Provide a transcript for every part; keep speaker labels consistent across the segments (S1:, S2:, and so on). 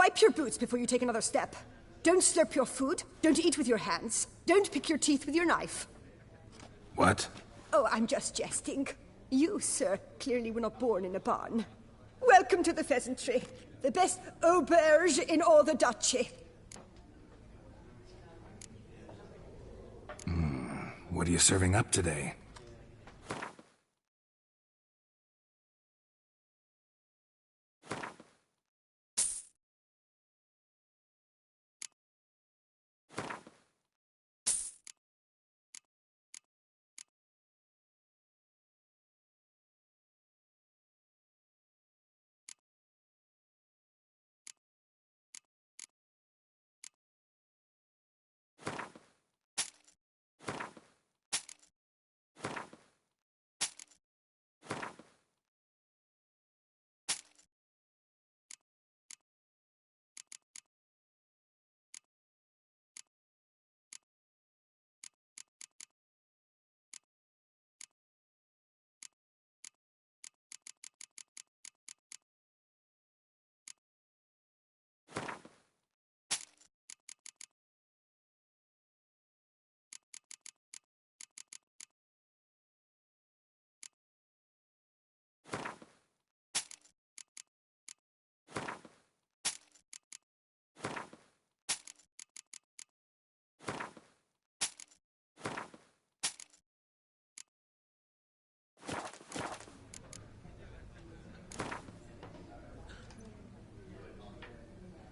S1: Wipe your boots before you take another step. Don't slurp your food. Don't eat with your hands. Don't pick your teeth with your knife.
S2: What?
S1: Oh, I'm just jesting. You, sir, clearly were not born in a barn. Welcome to the Pheasantry. The best auberge in all the duchy.
S2: What are you serving up today?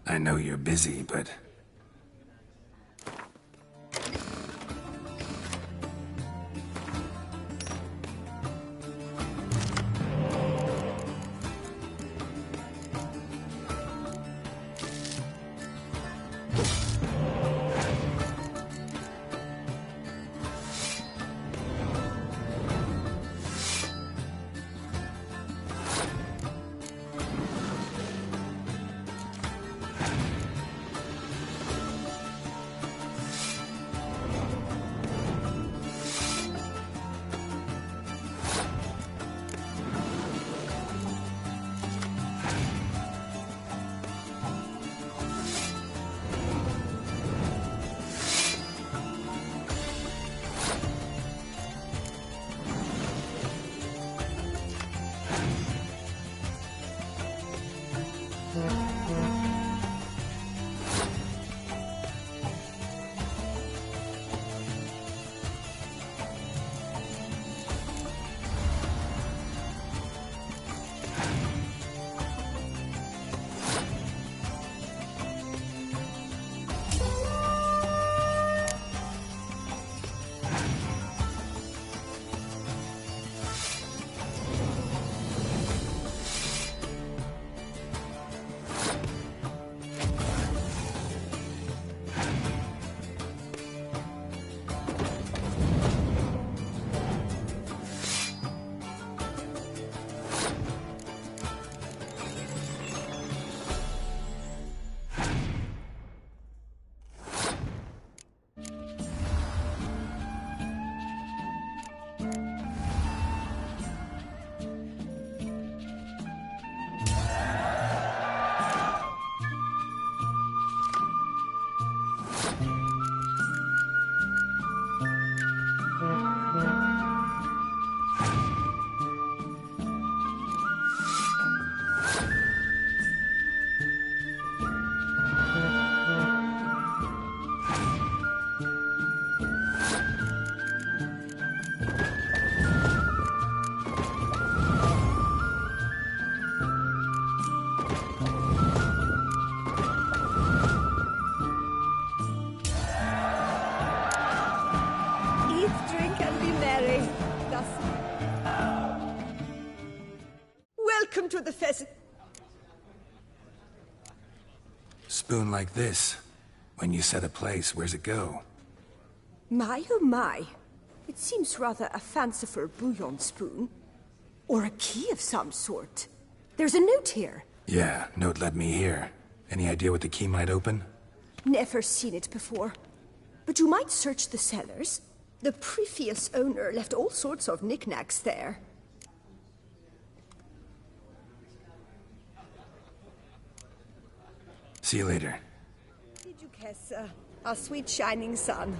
S2: I know you're busy, but...
S1: Welcome to the Pheasant.
S2: Spoon like this. When you set a place, where's it go?
S1: My oh my. It seems rather a fanciful bouillon spoon. Or a key of some sort. There's a note here.
S2: Yeah, note led me here. Any idea what the key might open?
S1: Never seen it before. But you might search the cellars. The previous owner left all sorts of knickknacks there.
S2: See you later.
S1: Did you kiss our sweet shining sun?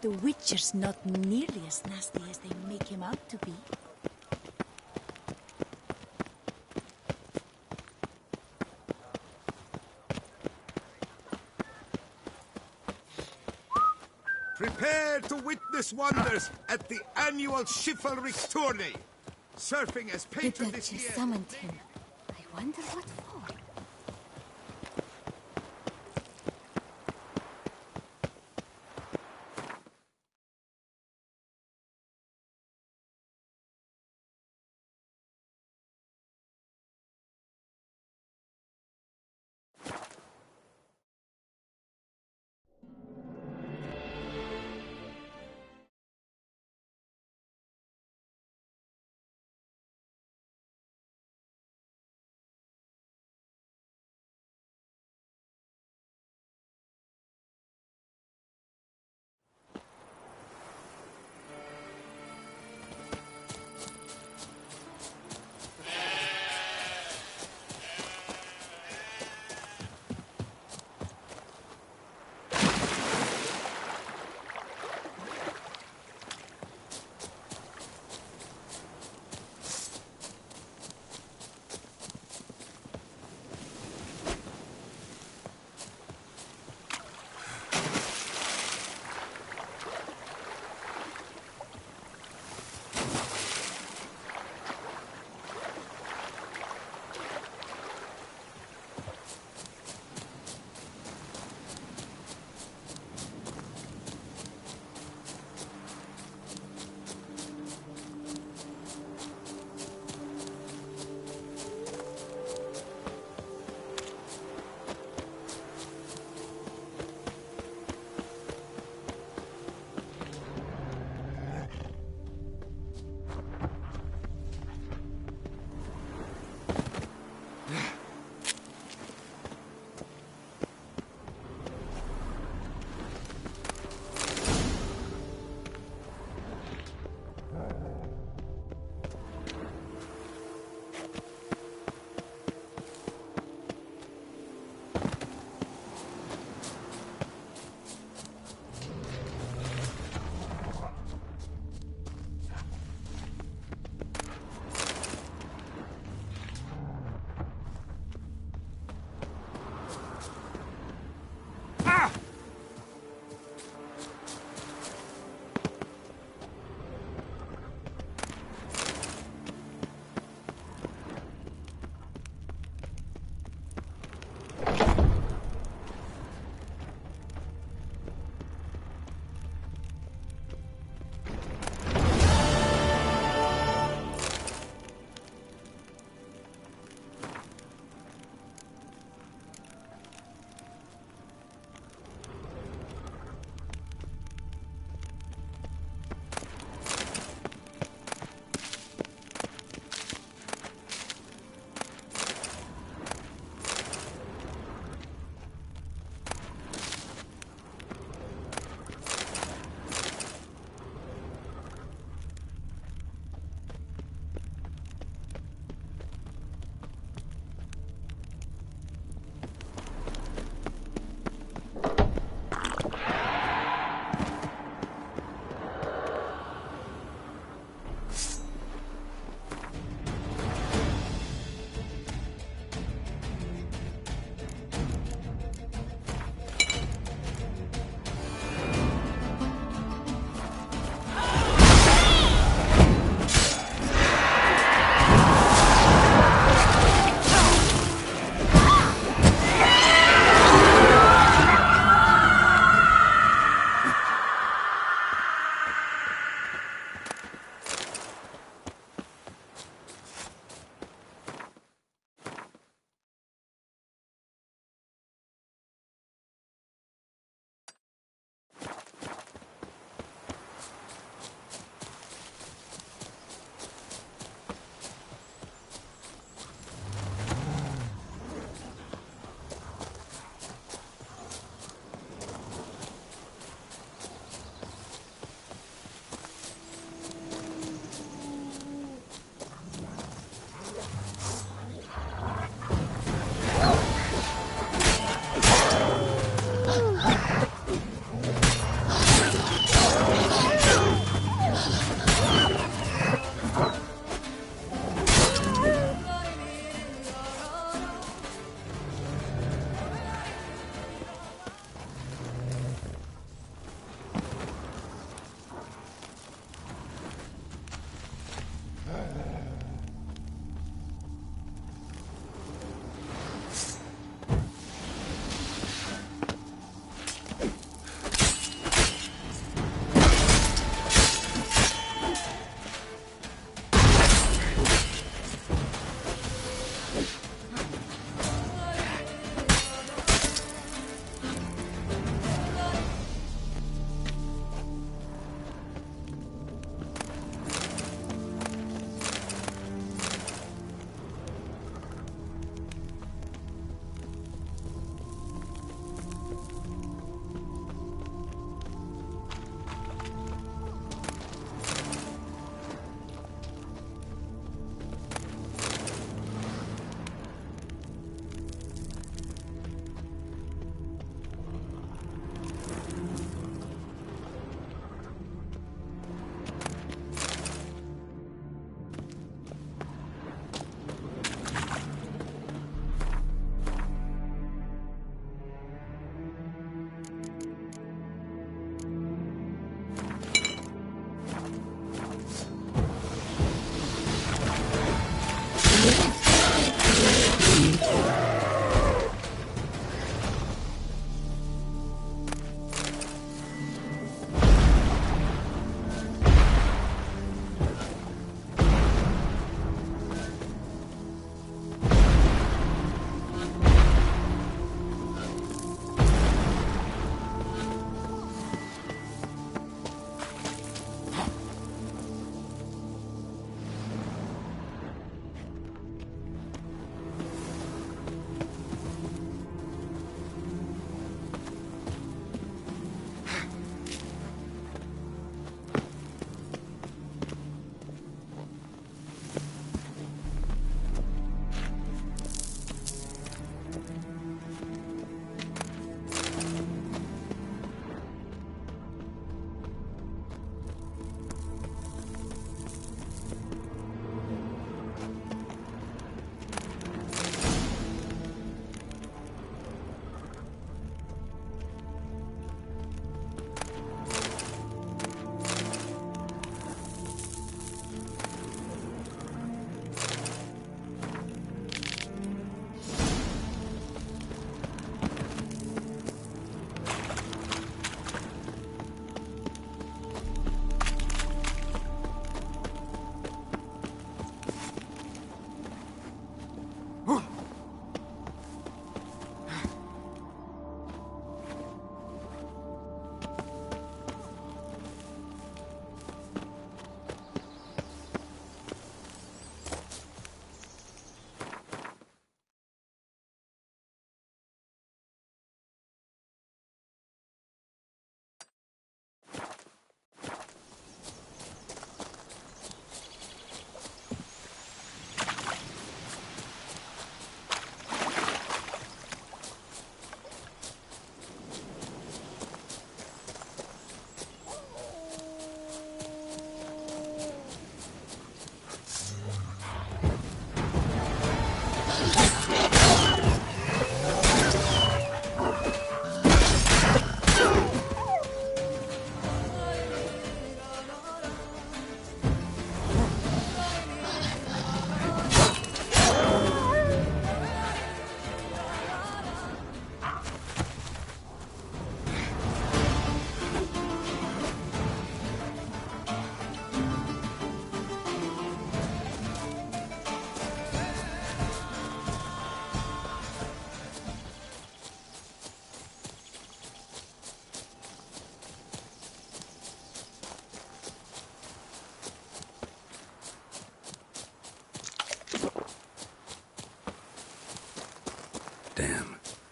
S3: The Witcher's not nearly as nasty as they make him out to be.
S4: Prepare to witness wonders at the annual chivalric tourney. Surfing as
S3: The
S4: patron this
S3: Duchess
S4: year.
S3: summoned him. I wonder what for.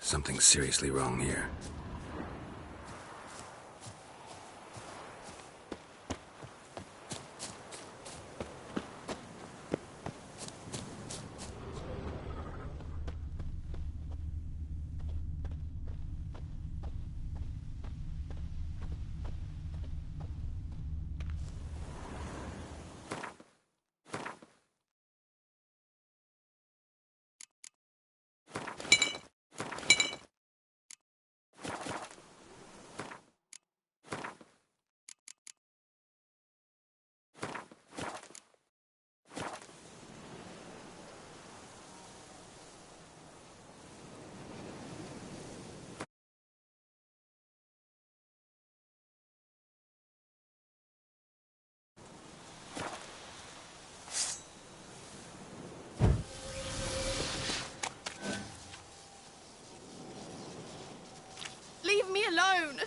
S2: Something's seriously wrong here.
S5: Leave me alone!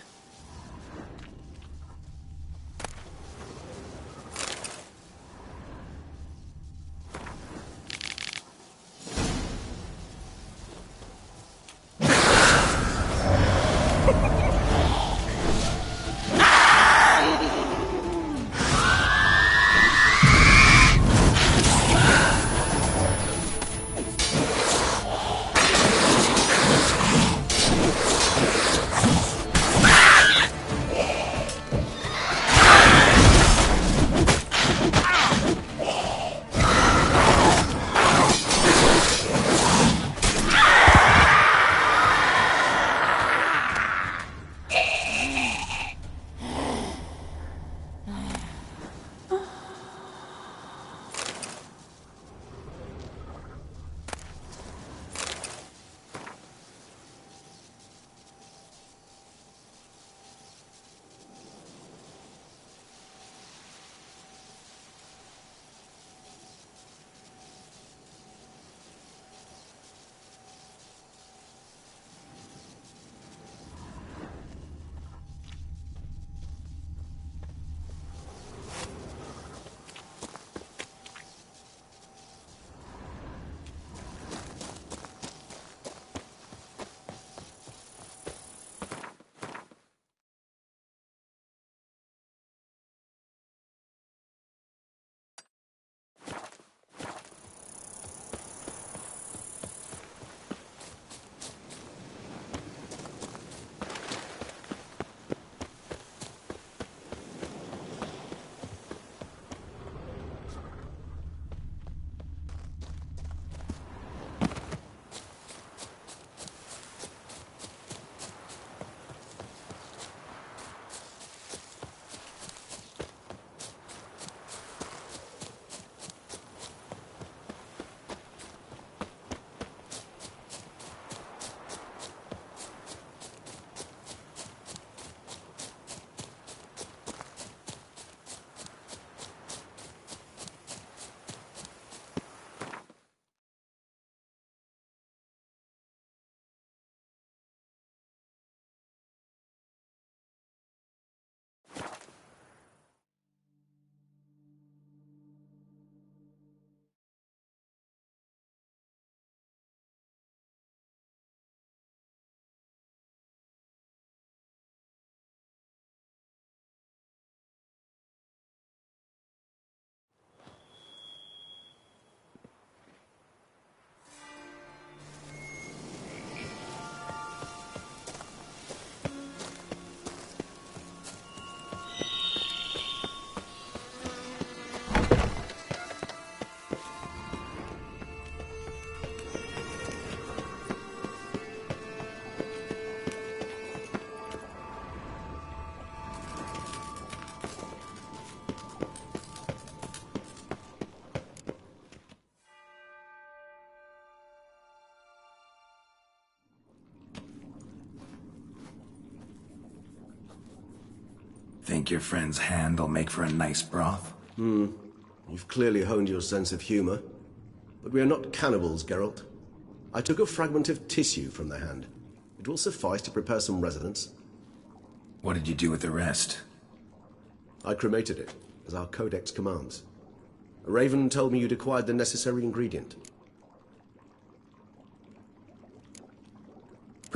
S2: Think your friend's hand will make for a nice broth?
S6: You've clearly honed your sense of humor. But we are not cannibals, Geralt. I took a fragment of tissue from the hand. It will suffice to prepare some resonance.
S2: What did you do with the rest?
S6: I cremated it, as our codex commands. Raven told me you'd acquired the necessary ingredient.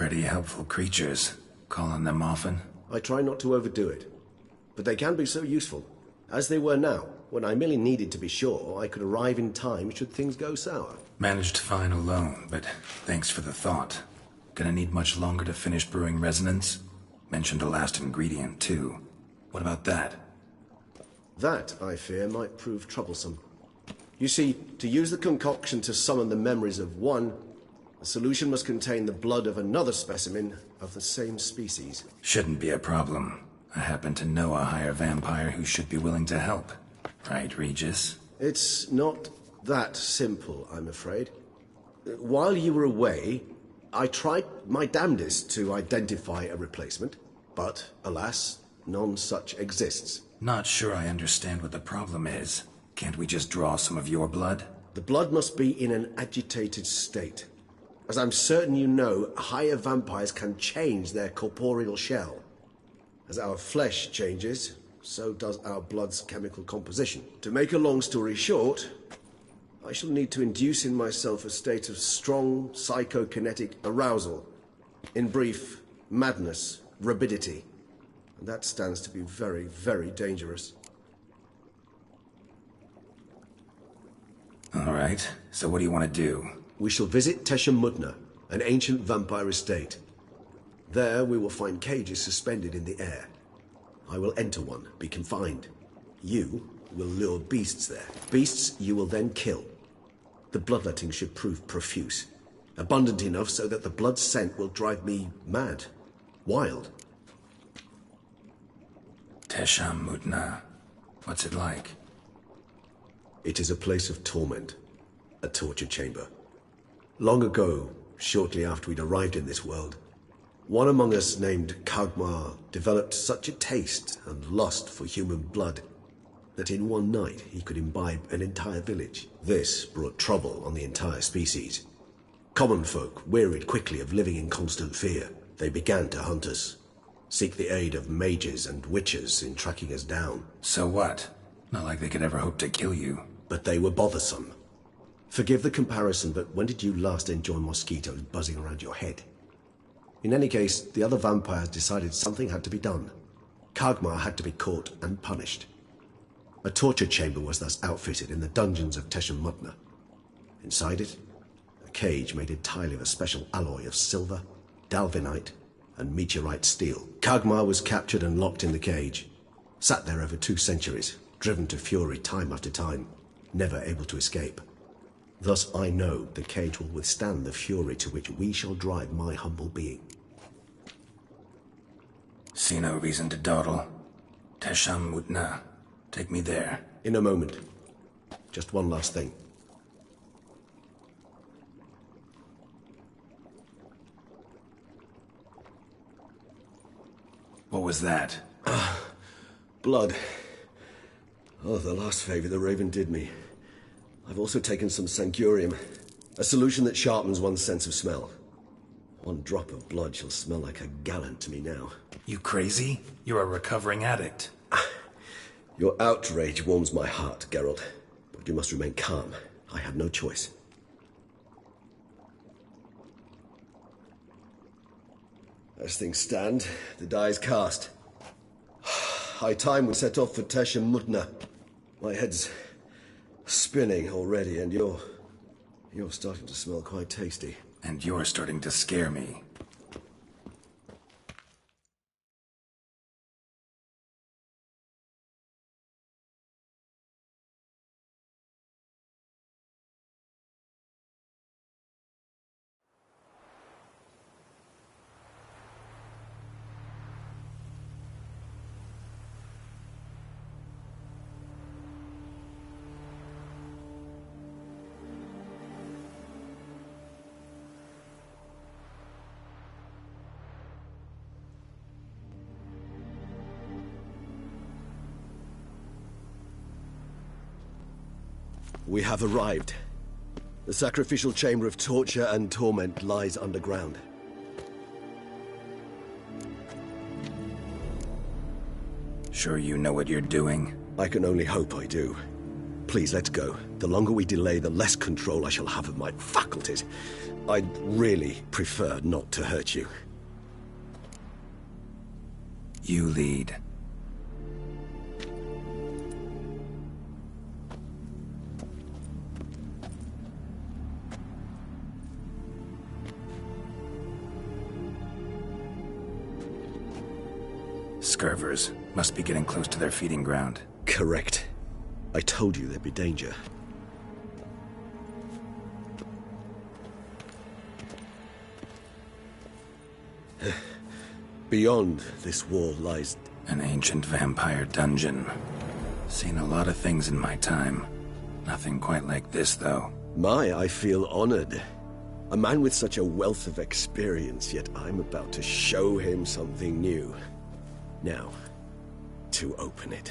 S2: pretty helpful creatures. Call on them often?
S6: I try not to overdo it, but they can be so useful, as they were now, when I merely needed to be sure I could arrive in time should things go sour.
S2: Managed fine alone, but thanks for the thought. Gonna need much longer to finish brewing resonance? Mentioned a last ingredient, too. What about that?
S6: That, I fear, might prove troublesome. You see, to use the concoction to summon the memories of one, the solution must contain the blood of another specimen of the same species.
S2: Shouldn't be a problem. I happen to know a higher vampire who should be willing to help. Right, Regis?
S6: It's not that simple, I'm afraid. While you were away, I tried my damnedest to identify a replacement, but, alas, none such exists.
S2: Not sure I understand what the problem is. Can't we just draw some of your blood?
S6: The blood must be in an agitated state. As I'm certain you know, higher vampires can change their corporeal shell. As our flesh changes, so does our blood's chemical composition. To make a long story short, I shall need to induce in myself a state of strong psychokinetic arousal. In brief, madness, rabidity. And that stands to be very, very dangerous.
S2: All right, so what do you want to do?
S6: We shall visit Tesha Mutna, an ancient vampire estate. There we will find cages suspended in the air. I will enter one, be confined. You will lure beasts there. Beasts you will then kill. The bloodletting should prove profuse. Abundant enough so that the blood scent will drive me mad. Wild.
S2: Tesha Mutna. What's it like?
S6: It is a place of torment. A torture chamber. Long ago, shortly after we'd arrived in this world, one among us named Kagmar developed such a taste and lust for human blood that in one night he could imbibe an entire village. This brought trouble on the entire species. Common folk wearied quickly of living in constant fear. They began to hunt us, seek the aid of mages and witches in tracking us down.
S2: So what? Not like they could ever hope to kill you.
S6: But they were bothersome. Forgive the comparison, but when did you last enjoy mosquitoes buzzing around your head? In any case, the other vampires decided something had to be done. Kagmar had to be caught and punished. A torture chamber was thus outfitted in the dungeons of Tesha Mutna. Inside it, a cage made entirely of a special alloy of silver, dalvinite, and meteorite steel. Kagmar was captured and locked in the cage. Sat there over 2 centuries, driven to fury time after time, never able to escape. Thus I know the cage will withstand the fury to which we shall drive my humble being.
S2: See no reason to dawdle. Tesha Mutna. Take me there.
S6: In a moment. Just one last thing.
S2: What was that?
S6: Blood. Oh, the last favor the Raven did me. I've also taken some Sancurium, a solution that sharpens one's sense of smell. 1 drop of blood shall smell like a gallon to me now.
S2: You crazy? You're a recovering addict.
S6: Your outrage warms my heart, Geralt. But you must remain calm. I have no choice. As things stand, the die is cast. High time we set off for Tesha Mutna. My head's spinning already, and you're starting to smell quite tasty.
S2: And you're starting to scare me.
S6: We have arrived. The sacrificial chamber of torture and torment lies underground.
S2: Sure you know what you're doing?
S6: I can only hope I do. Please, let's go. The longer we delay, the less control I shall have of my faculties. I'd really prefer not to hurt you.
S2: You lead. Scurvers must be getting close to their feeding ground.
S6: Correct. I told you there'd be danger. Beyond this wall lies...
S2: An ancient vampire dungeon. Seen a lot of things in my time. Nothing quite like this, though.
S6: I feel honored. A man with such a wealth of experience, yet I'm about to show him something new. Now, to open it.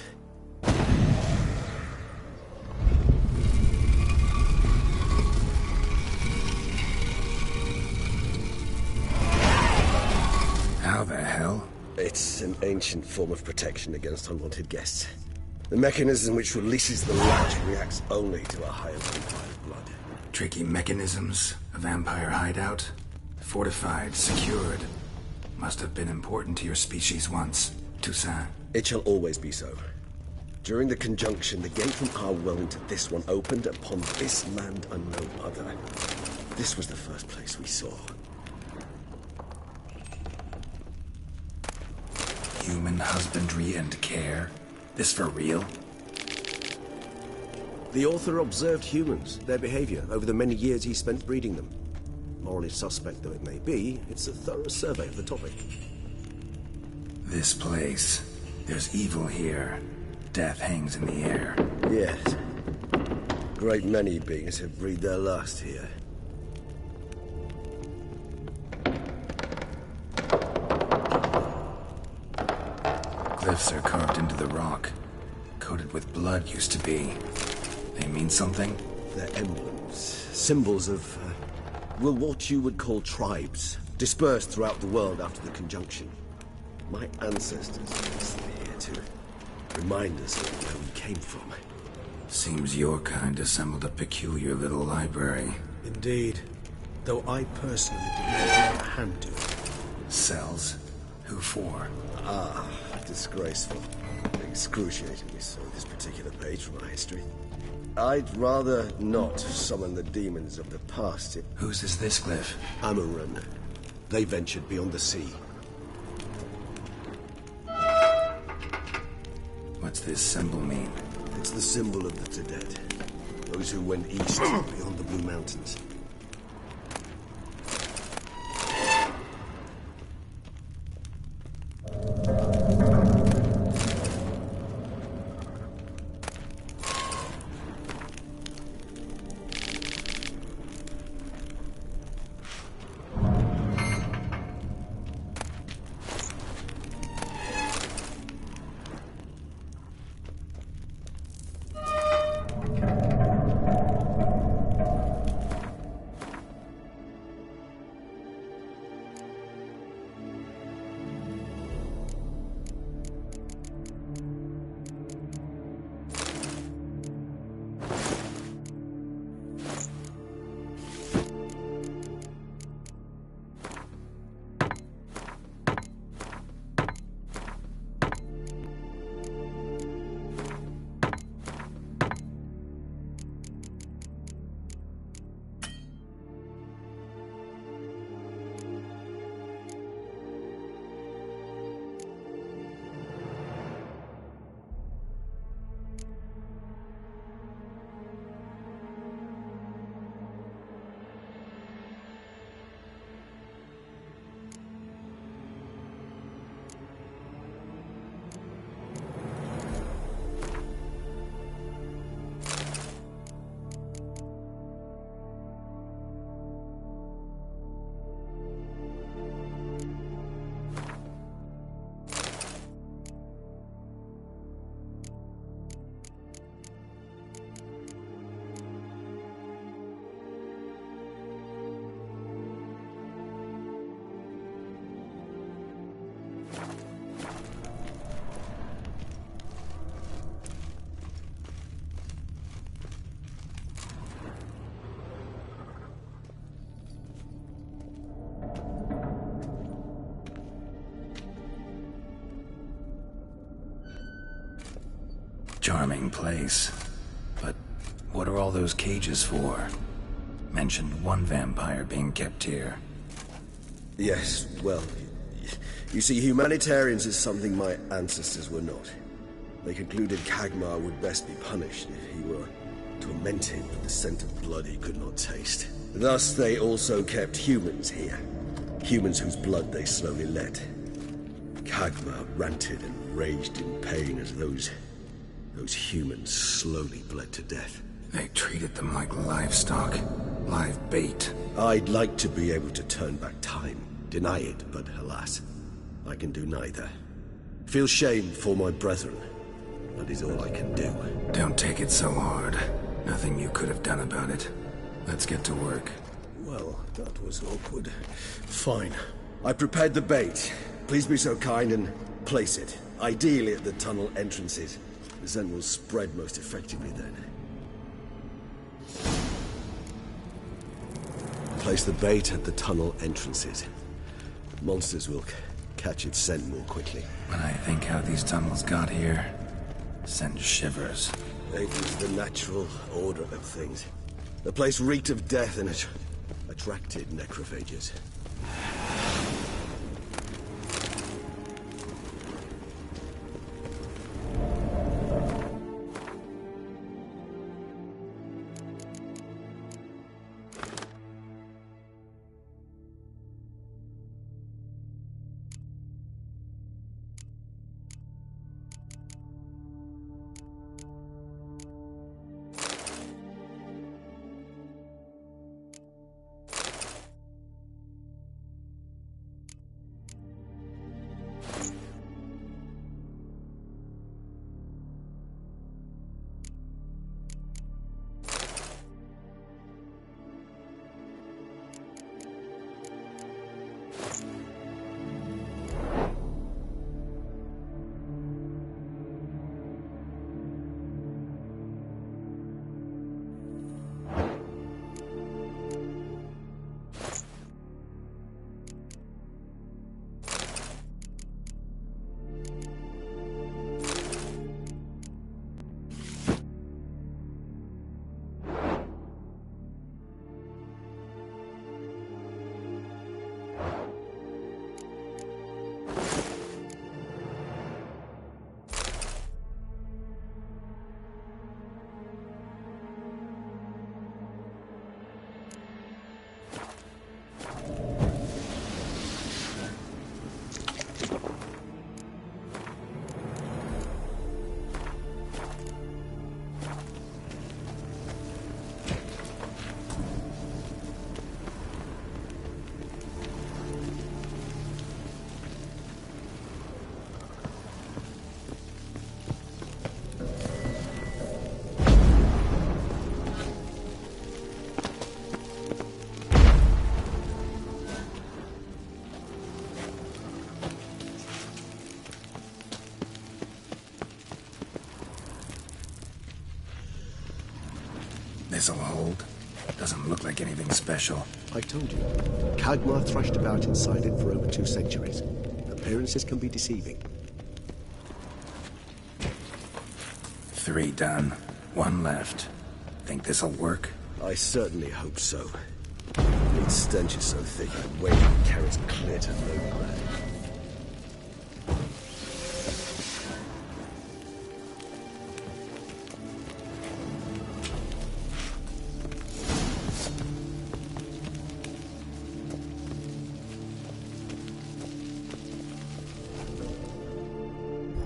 S2: How the hell?
S6: It's an ancient form of protection against unwanted guests. The mechanism which releases the latch reacts only to a higher vampire's blood.
S2: Tricky mechanisms, a vampire hideout. Fortified, secured. Must have been important to your species once, Toussaint.
S6: It shall always be so. During the conjunction, the gate from our well into this one opened upon this land and no other. This was the first place we saw.
S2: Human husbandry and care? This for real?
S6: The author observed humans, their behavior, over the many years he spent breeding them. Morally suspect though it may be, it's a thorough survey of the topic.
S2: This place. There's evil here. Death hangs in the air.
S6: Yes. Great many beings have breathed their last here.
S2: Glyphs are carved into the rock. Coated with blood used to be. They mean something?
S6: They're emblems, symbols of, well, what you would call tribes, dispersed throughout the world after the conjunction. My ancestors placed them here to remind us of where we came from.
S2: Seems your kind assembled a peculiar little library.
S6: Indeed, though I personally did not lend a hand to it.
S2: Cells? Who for?
S6: Disgraceful. Excruciatingly so, this particular page from our history. I'd rather not summon the demons of the past.
S2: Whose is this glyph?
S6: Amaran. They ventured beyond the sea.
S2: What's this symbol mean?
S6: It's the symbol of the Tedet. Those who went east beyond the Blue Mountains.
S2: Charming place. But what are all those cages for? Mentioned one vampire being kept here.
S6: Yes, well, you see, humanitarians is something my ancestors were not. They concluded Kagmar would best be punished if he were tormented with the scent of blood he could not taste. Thus, they also kept humans here. Humans whose blood they slowly let. Kagmar ranted and raged in pain as those humans slowly bled to death.
S2: They treated them like livestock. Live bait.
S6: I'd like to be able to turn back time. Deny it, but alas, I can do neither. Feel shame for my brethren. That is all I can do.
S2: Don't take it so hard. Nothing you could have done about it. Let's get to work.
S6: Well, that was awkward. Fine. I prepared the bait. Please be so kind and place it. Ideally at the tunnel entrances. The scent will spread most effectively then. Place the bait at the tunnel entrances. Monsters will catch its scent more quickly.
S2: When I think how these tunnels got here, sends shivers.
S6: It was the natural order of things. The place reeked of death and it attracted necrophages.
S2: This'll hold. Doesn't look like anything special.
S6: I told you. Kagmar thrashed about inside it for over 2 centuries. Appearances can be deceiving.
S2: 3 done. 1 left. Think this'll work?
S6: I certainly hope so. Its stench is so thick I'd wait and carry it clear to Novigrad.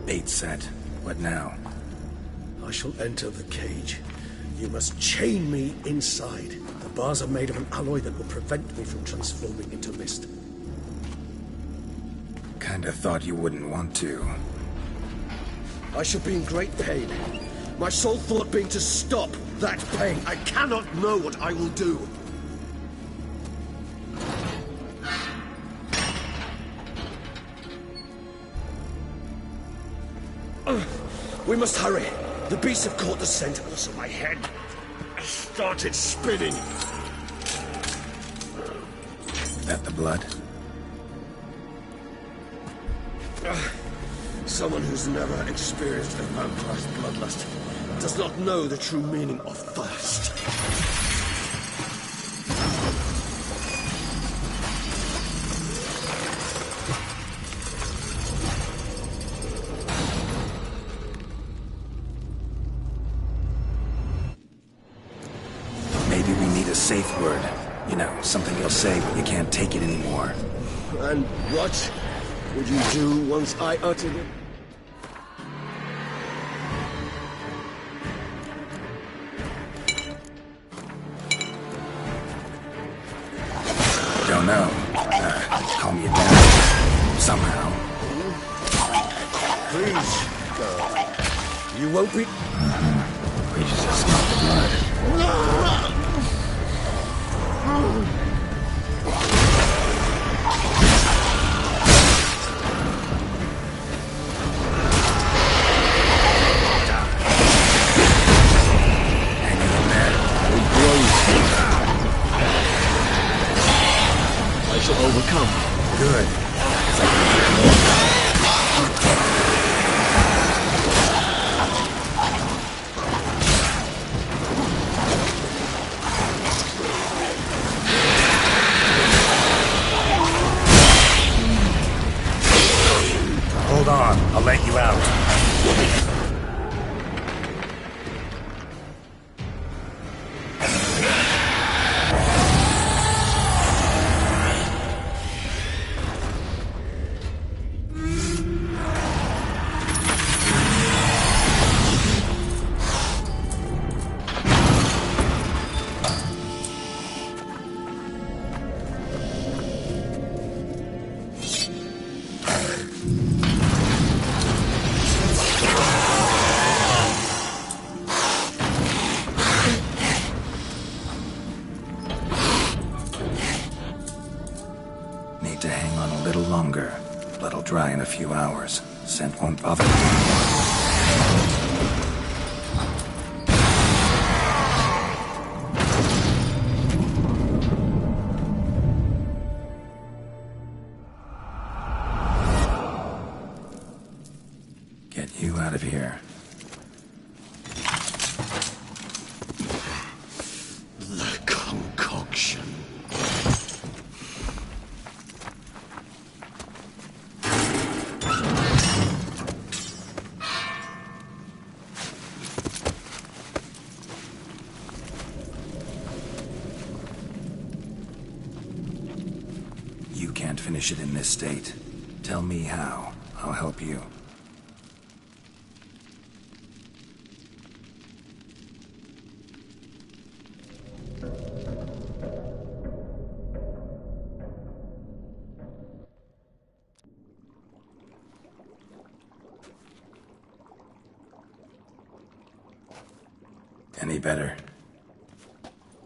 S2: Bait set. What now?
S6: I shall enter the cage. You must chain me inside. The bars are made of an alloy that will prevent me from transforming into mist.
S2: Kinda thought you wouldn't want to.
S6: I shall be in great pain. My sole thought being to stop that pain. I cannot know what I will do. We must hurry. The beasts have caught the scent, also my head started spinning.
S2: That the blood?
S6: Someone who's never experienced a vampire's bloodlust does not know the true meaning of thirst.
S2: Maybe we need a safe word. You know, something you'll say when you can't take it anymore.
S6: And what would you do once I uttered it?
S2: Don't know. Calm you down. Somehow.
S6: Please, girl. You won't be...
S2: We just smell the blood. Hanging in there.
S6: I shall overcome.
S2: Good. 'Cause I can hear more. Hold on, I'll let you out. Need to hang on a little longer. Blood'll dry in a few hours. Scent won't bother me anymore. Get you out of here.
S6: The concoction.
S2: You can't finish it in this state. Tell me how. I'll help you. Any better?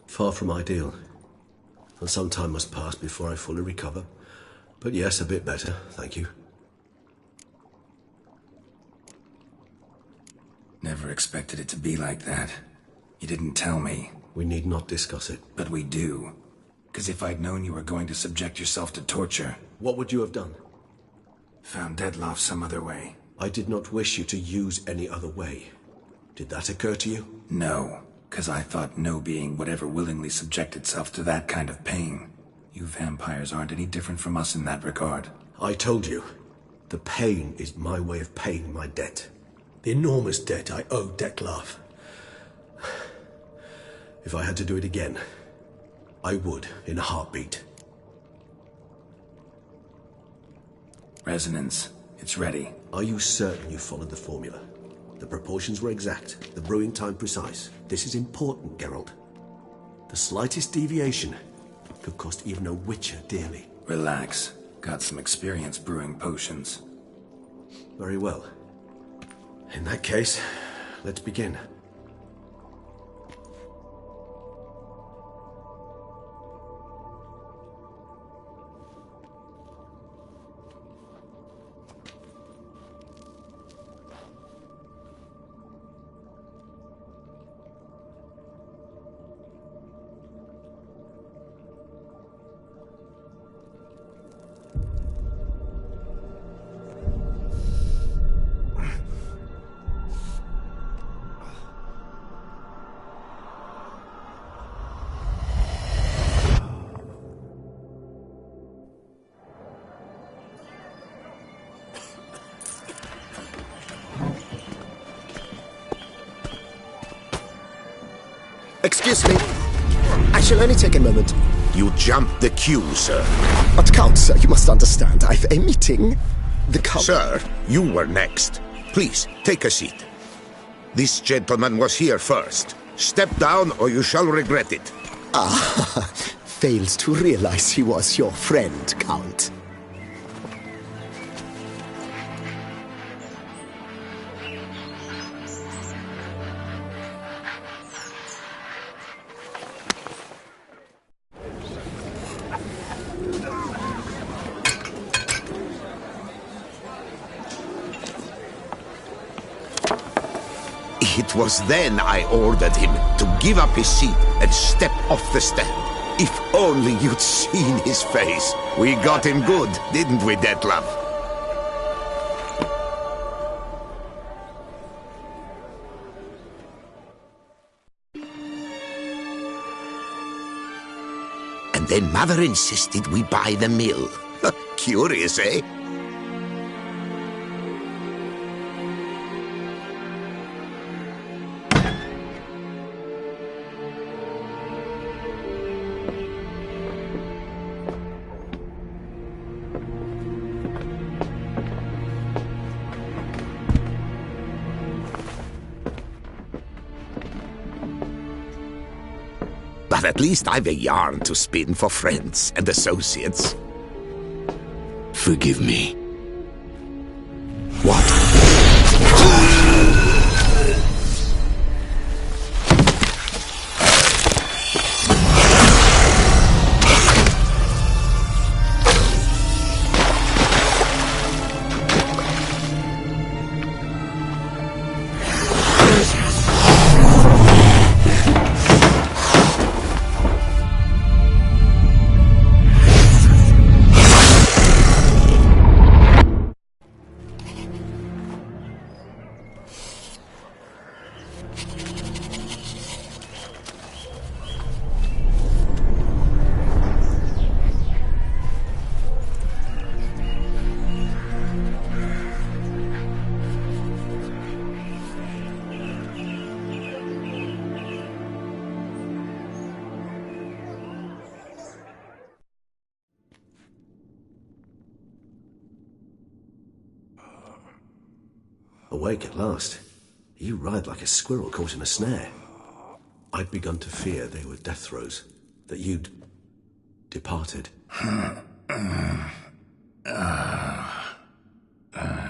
S6: Far from ideal. And some time must pass before I fully recover. But yes, a bit better, thank you.
S2: Never expected it to be like that. You didn't tell me.
S6: We need not discuss it.
S2: But we do. 'Cause if I'd known you were going to subject yourself to torture...
S6: What would you have done?
S2: Found Dettlaff some other way.
S6: I did not wish you to use any other way. Did that occur to you?
S2: No. 'Cause I thought no being would ever willingly subject itself to that kind of pain. You vampires aren't any different from us in that regard.
S6: I told you. The pain is my way of paying my debt. The enormous debt I owe Dettlaff. If I had to do it again, I would in a heartbeat.
S2: Resonance. It's ready.
S6: Are you certain you followed the formula? The proportions were exact, the brewing time precise. This is important, Geralt. The slightest deviation could cost even a Witcher dearly.
S2: Relax. Got some experience brewing potions.
S6: Very well. In that case, let's begin.
S5: Excuse me. I shall only take a moment.
S4: You jumped the queue, sir.
S5: But Count, sir, you must understand. I've a meeting. The Count...
S4: Sir, you were next. Please, take a seat. This gentleman was here first. Step down or you shall regret it.
S5: Ah, fails to realize he was your friend, Count.
S4: It was then I ordered him to give up his seat and step off the stand. If only you'd seen his face. We got him good, didn't we, Detlef? And then Mother insisted we buy the mill. Curious, eh? But at least I've a yarn to spin for friends and associates.
S7: Forgive me.
S4: What?
S6: Awake at last. You ride like a squirrel caught in a snare. I'd begun to fear they were death throes, that you'd departed.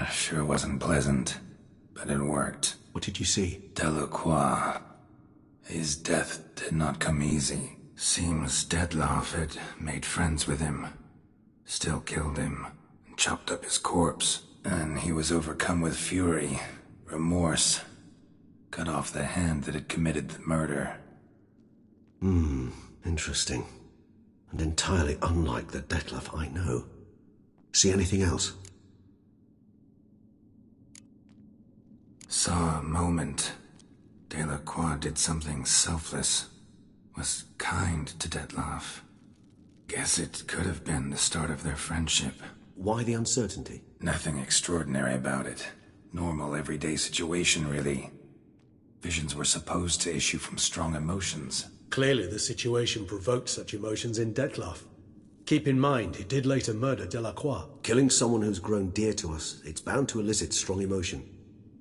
S2: Sure wasn't pleasant, but it worked.
S6: What did you see?
S2: Delacroix. His death did not come easy. Seems Detlef had made friends with him, still killed him, and chopped up his corpse. And he was overcome with fury, remorse, cut off the hand that had committed the murder.
S6: Interesting. And entirely unlike the Detlef I know. See anything else?
S2: Saw a moment. Delacroix did something selfless. Was kind to Detlef. Guess it could have been the start of their friendship.
S6: Why the uncertainty?
S2: Nothing extraordinary about it. Normal, everyday situation, really. Visions were supposed to issue from strong emotions.
S8: Clearly the situation provoked such emotions in Detlef. Keep in mind, he did later murder Delacroix.
S6: Killing someone who's grown dear to us, it's bound to elicit strong emotion.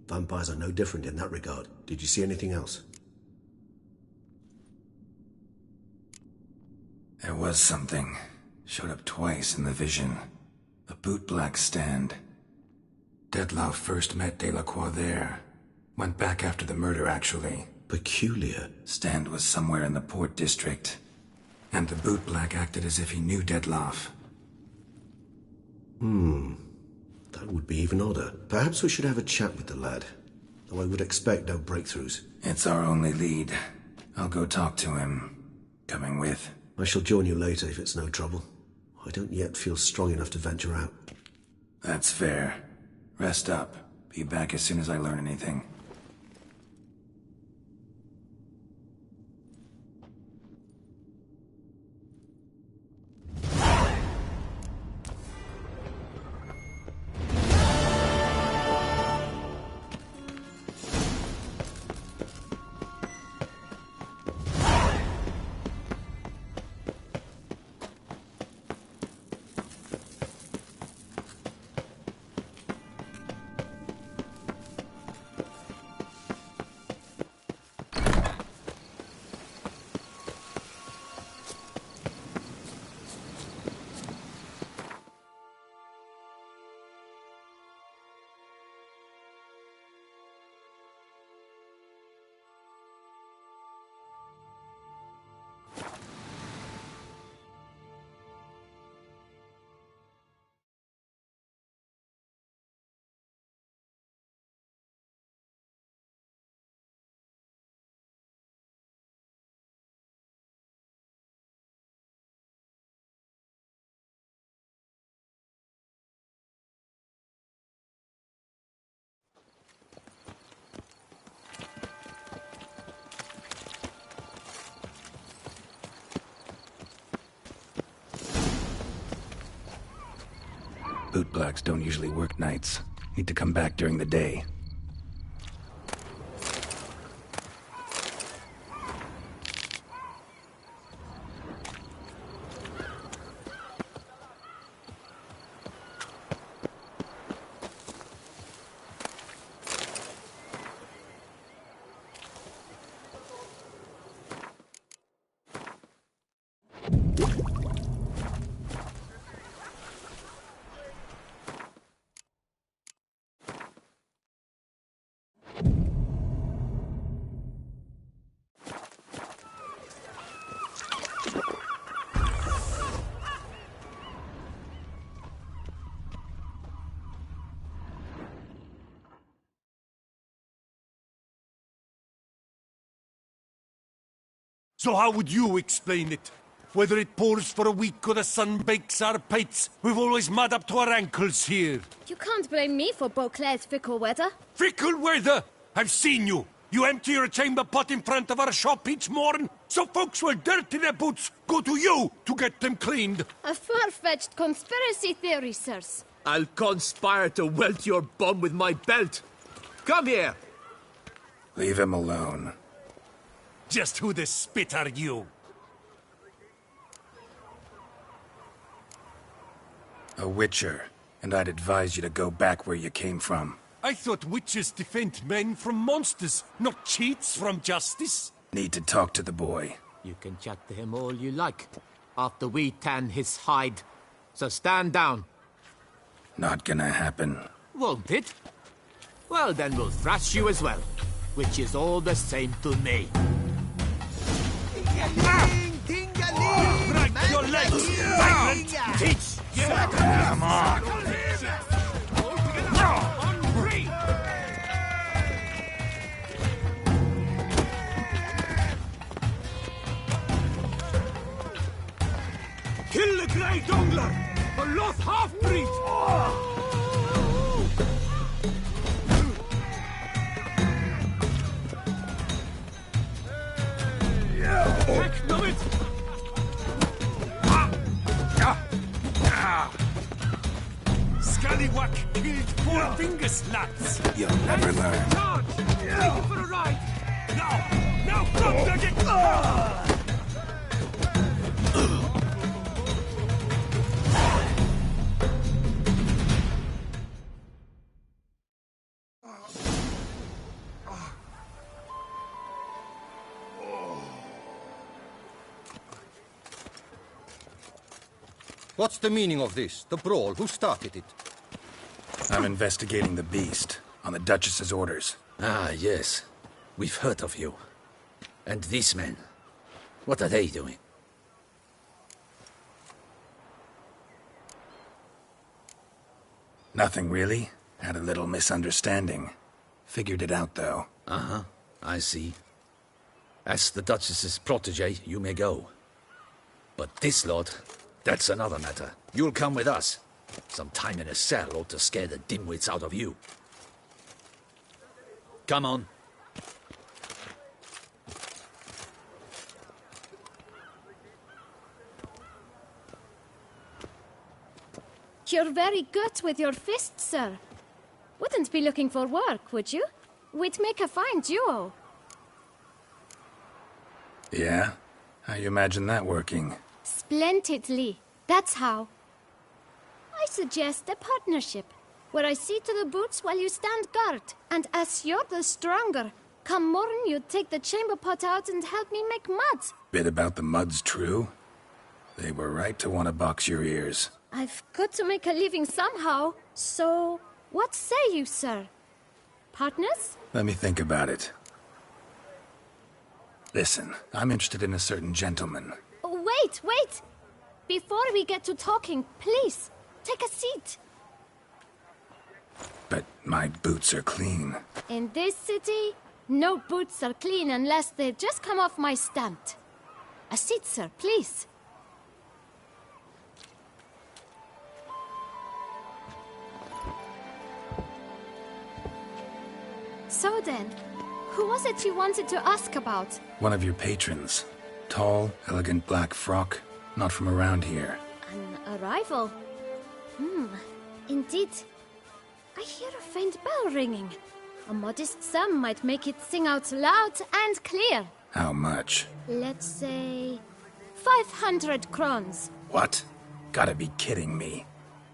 S6: Vampires are no different in that regard. Did you see anything else?
S2: There was something. Showed up twice in the vision. A bootblack stand. Detlef first met Delacroix there. Went back after the murder, actually.
S6: Peculiar.
S2: Stand was somewhere in the Port District. And the bootblack acted as if he knew Detlef.
S6: That would be even odder. Perhaps we should have a chat with the lad. Though I would expect no breakthroughs.
S2: It's our only lead. I'll go talk to him. Coming with?
S6: I shall join you later if it's no trouble. I don't yet feel strong enough to venture out.
S2: That's fair. Rest up. Be back as soon as I learn anything. bootblacks don't usually work nights. Need to come back during the day.
S9: So how would you explain it? Whether it pours for a week or the sun bakes our pates, we've always mud up to our ankles here.
S10: You can't blame me for Beauclair's fickle weather.
S9: Fickle weather? I've seen you. You empty your chamber pot in front of our shop each morn, so folks will dirty their boots, go to you to get them cleaned.
S10: A far-fetched conspiracy theory, sirs.
S11: I'll conspire to welt your bum with my belt. Come here.
S2: Leave him alone.
S9: Just who the spit are you?
S2: A witcher, and I'd advise you to go back where you came from.
S9: I thought witches defend men from monsters, not cheats from justice.
S2: Need to talk to the boy.
S11: You can chat to him all you like, after we tan his hide. So stand down.
S2: Not gonna happen.
S11: Won't it? Well, then we'll thrash you as well, which is all the same to me.
S9: Break your legs, violent! Teach! Come on! Kill the Grey Dongler! A lost half-breed! Heck, no it! Scallywag killed 4 finger slats!
S2: You'll never learn.
S9: Charge! Take it for a ride! Now, go, Nugget!
S12: What's the meaning of this? The brawl? Who started it?
S2: I'm investigating the beast, on the Duchess's orders.
S7: Ah, yes. We've heard of you. And these men, what are they doing?
S2: Nothing really. Had a little misunderstanding. Figured it out, though.
S7: Uh-huh, I see. As the Duchess's protege, you may go. But this lot, that's another matter. You'll come with us. Some time in a cell ought to scare the dimwits out of you. Come on.
S10: You're very good with your fists, sir. Wouldn't be looking for work, would you? We'd make a fine duo.
S2: Yeah? How you imagine that working?
S10: Splendidly. That's how. I suggest a partnership, where I see to the boots while you stand guard. And as you're the stronger, come morn you take the chamber pot out and help me make mud.
S2: Bit about the mud's true? They were right to want to box your ears.
S10: I've got to make a living somehow, so what say you, sir? Partners?
S2: Let me think about it. Listen, I'm interested in a certain gentleman.
S10: Oh, wait! Before we get to talking, please, take a seat.
S2: But my boots are clean.
S10: In this city, no boots are clean unless they just come off my stamp. A seat, sir, please. So then, who was it you wanted to ask about?
S2: One of your patrons. Tall, elegant black frock. Not from around here.
S10: An arrival? Indeed. I hear a faint bell ringing. A modest sum might make it sing out loud and clear.
S2: How much?
S10: Let's say 500 crowns.
S2: What? Gotta be kidding me.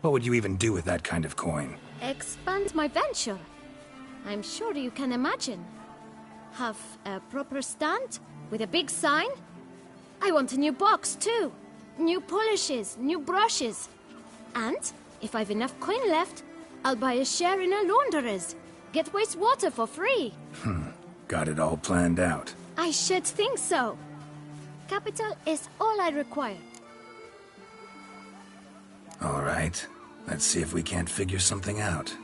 S2: What would you even do with that kind of coin?
S10: Expand my venture. I'm sure you can imagine. Have a proper stand with a big sign. I want a new box too. New polishes, new brushes. And if I've enough coin left, I'll buy a share in a launderer's. Get wastewater for free.
S2: Got it all planned out.
S10: I should think so. Capital is all I require.
S2: All right. Let's see if we can't figure something out.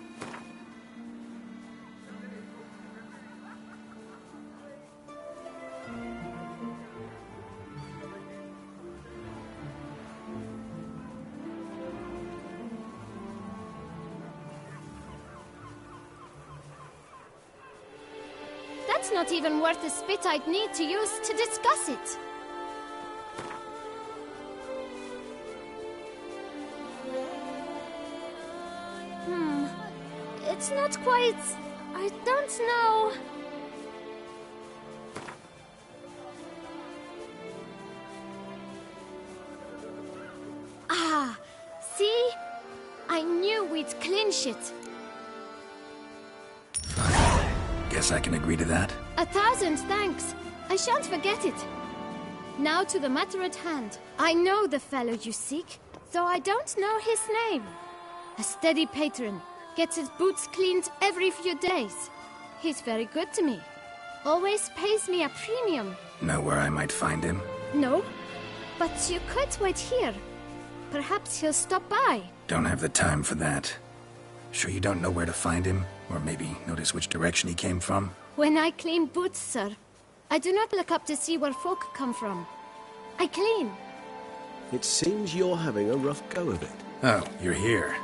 S10: That's not even worth the spit I'd need to use to discuss it. It's not quite... I don't know... Ah, see? I knew we'd clinch it.
S2: Guess I can agree to that.
S10: 1,000 thanks. I shan't forget it. Now to the matter at hand. I know the fellow you seek, though I don't know his name. A steady patron. Gets his boots cleaned every few days. He's very good to me. Always pays me a premium.
S2: Know where I might find him?
S10: No, but you could wait here. Perhaps he'll stop by.
S2: Don't have the time for that. Sure you don't know where to find him? Or maybe notice which direction he came from?
S10: When I clean boots, sir, I do not look up to see where folk come from. I clean.
S6: It seems you're having a rough go of it.
S2: Oh, you're here.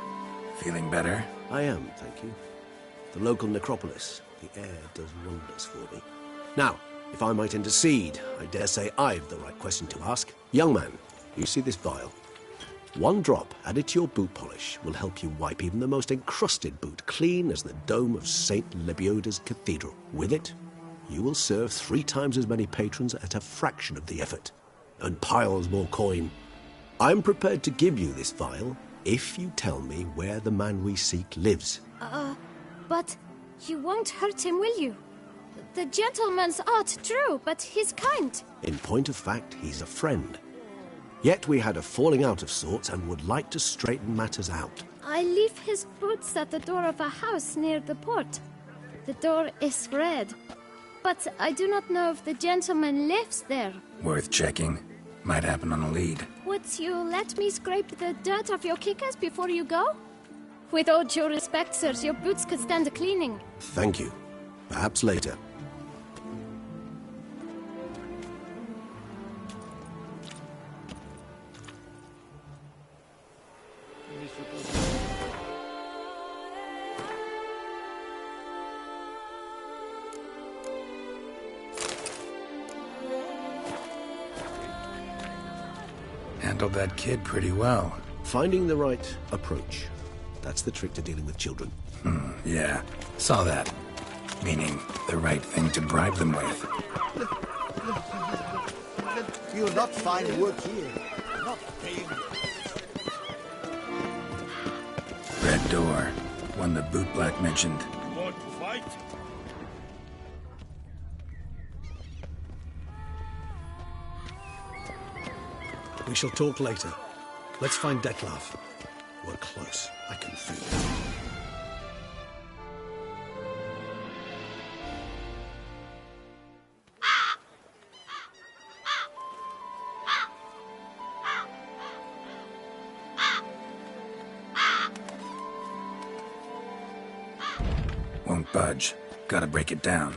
S2: Feeling better?
S6: I am, thank you. The local necropolis. The air does wonders for me. Now, if I might intercede, I dare say I've the right question to ask. Young man, you see this vial? One drop added to your boot polish will help you wipe even the most encrusted boot clean as the dome of St. Lebioda's Cathedral. With it, you will serve 3 times as many patrons at a fraction of the effort, and piles more coin. I'm prepared to give you this vial if you tell me where the man we seek lives.
S10: But you won't hurt him, will you? The gentleman's art, true, but he's kind.
S6: In point of fact, he's a friend. Yet we had a falling out of sorts and would like to straighten matters out.
S10: I leave his boots at the door of a house near the port. The door is red, but I do not know if the gentleman lives there.
S2: Worth checking. Might happen on a lead.
S10: Would you let me scrape the dirt off your kickers before you go? With all due respect, sirs, your boots could stand a cleaning.
S6: Thank you. Perhaps later.
S2: Handled that kid pretty well.
S6: Finding the right approach. That's the trick to dealing with children.
S2: Yeah. Saw that. Meaning, the right thing to bribe them with.
S13: You'll not find work here. Not paid.
S2: Red door. One the bootblack mentioned.
S9: Want to fight?
S8: We shall talk later. Let's find Dettlaff. We're close. I can feel it.
S2: Won't budge. Gotta break it down.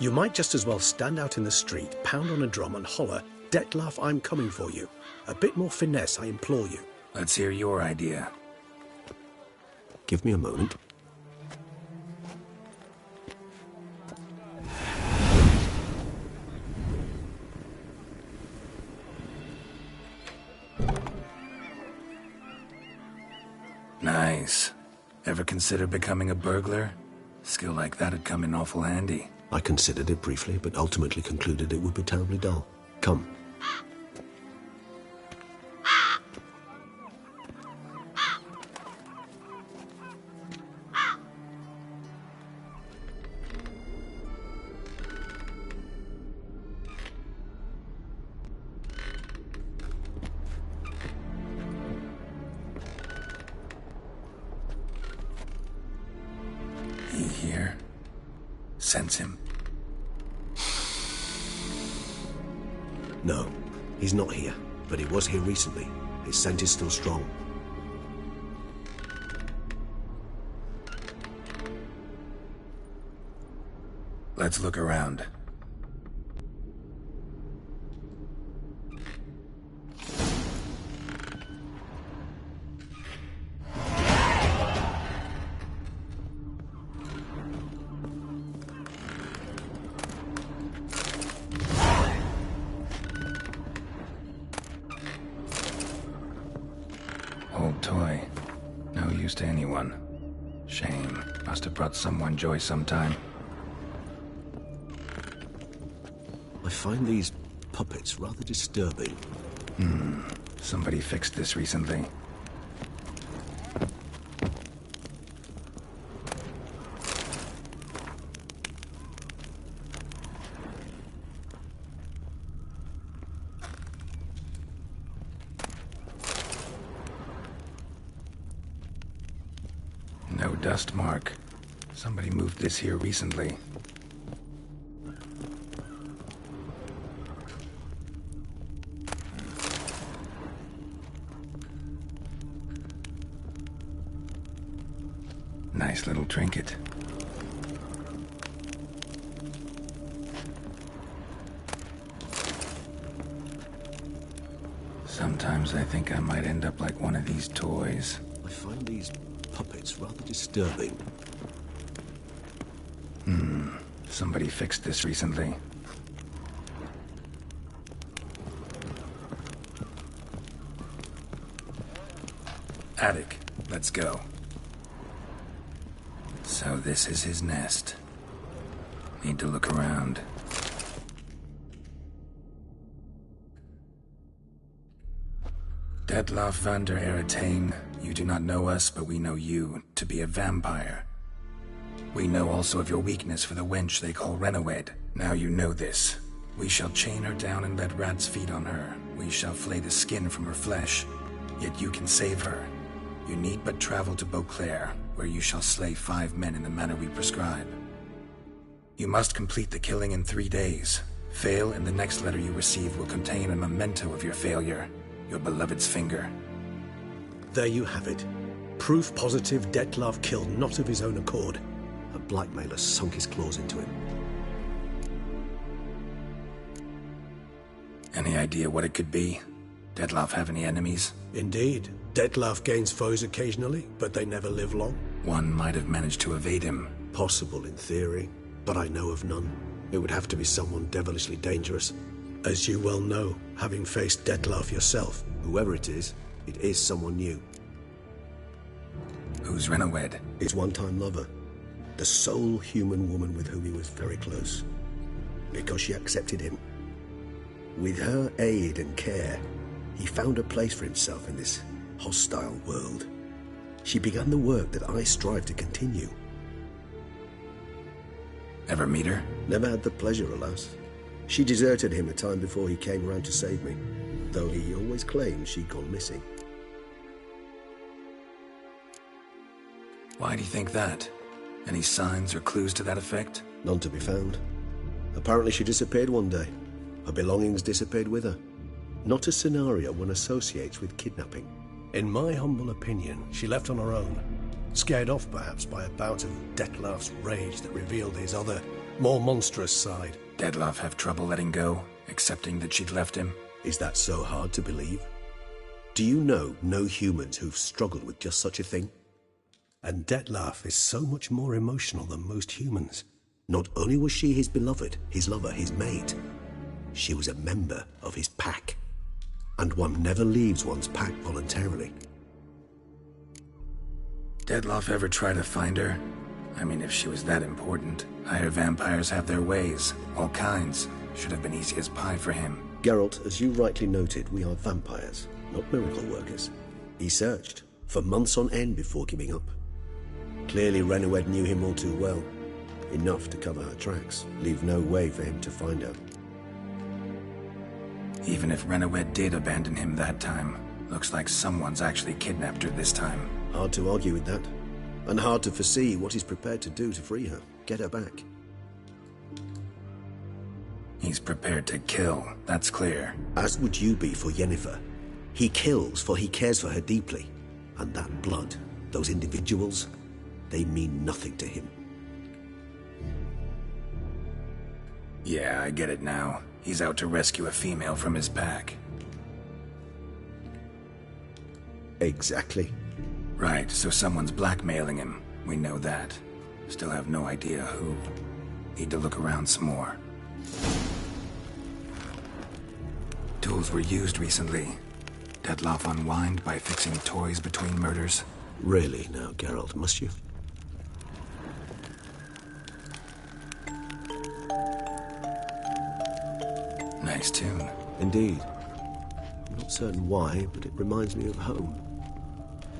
S8: You might just as well stand out in the street, pound on a drum and holler, "Dettlaff, I'm coming for you." A bit more finesse, I implore you.
S2: Let's hear your idea.
S6: Give me a moment.
S2: Nice. Ever consider becoming a burglar? Skill like that'd come in awful handy.
S6: I considered it briefly, but ultimately concluded it would be terribly dull. Come.
S2: He here? Sense him.
S6: No, he's not here, but he was here recently. His scent is still strong.
S2: Let's look around. Old toy. No use to anyone. Shame. Must have brought someone joy sometime.
S6: I find these puppets rather disturbing.
S2: Somebody fixed this recently. No dust mark. Somebody moved this here recently. Nice little trinket. Sometimes I think I might end up like one of these toys.
S6: I find these puppets rather disturbing.
S2: Somebody fixed this recently. Attic, let's go. So this is his nest. Need to look around. Detlaff van der Eretane, you do not know us, but we know you to be a vampire. We know also of your weakness for the wench they call Renawed. Now you know this. We shall chain her down and let rats feed on her. We shall flay the skin from her flesh. Yet you can save her. You need but travel to Beauclair, where you shall slay 5 men in the manner we prescribe. You must complete the killing in 3 days. Fail, and the next letter you receive will contain a memento of your failure. Your beloved's finger.
S8: There you have it. Proof positive Detlaff killed not of his own accord.
S6: A blackmailer sunk his claws into him.
S2: Any idea what it could be? Detlaff have any enemies?
S8: Indeed. Detlaff gains foes occasionally, but they never live long.
S2: One might have managed to evade him.
S6: Possible in theory, but I know of none. It would have to be someone devilishly dangerous.
S8: As you well know, having faced Detlaff yourself.
S6: Whoever it is someone new.
S2: Who's Renawed?
S6: His one-time lover. The sole human woman with whom he was very close. Because she accepted him. With her aid and care, he found a place for himself in this hostile world. She began the work that I strive to continue.
S2: Ever meet her?
S6: Never had the pleasure, alas. She deserted him a time before he came round to save me, though he always claimed she'd gone missing.
S2: Why do you think that? Any signs or clues to that effect?
S6: None to be found. Apparently she disappeared one day. Her belongings disappeared with her. Not a scenario one associates with kidnapping.
S8: In my humble opinion, she left on her own. Scared off, perhaps, by a bout of Detlaff's rage that revealed his other, more monstrous side.
S2: Detlaff have trouble letting go, accepting that she'd left him?
S6: Is that so hard to believe? Do you know no humans who've struggled with just such a thing?
S8: And Detlaff is so much more emotional than most humans.
S6: Not only was she his beloved, his lover, his mate, she was a member of his pack. And one never leaves one's pack voluntarily.
S2: Detloff ever try to find her? I mean, if she was that important. I hear vampires have their ways. All kinds. Should have been easy as pie for him.
S6: Geralt, as you rightly noted, we are vampires, not miracle workers. He searched for months on end before giving up. Clearly Renoed knew him all too well. Enough to cover her tracks, leave no way for him to find her.
S2: Even if Renoed did abandon him that time, looks like someone's actually kidnapped her this time.
S6: Hard to argue with that. And hard to foresee what he's prepared to do to free her, get her back.
S2: He's prepared to kill, that's clear.
S6: As would you be for Yennefer. He kills for he cares for her deeply. And that blood, those individuals, they mean nothing to him.
S2: Yeah, I get it now. He's out to rescue a female from his pack.
S6: Exactly.
S2: Right, so someone's blackmailing him. We know that. Still have no idea who. Need to look around some more. Tools were used recently. Detloff unwind by fixing toys between murders.
S6: Really now, Geralt, must you?
S2: Nice tune.
S6: Indeed. I'm not certain why, but it reminds me of home.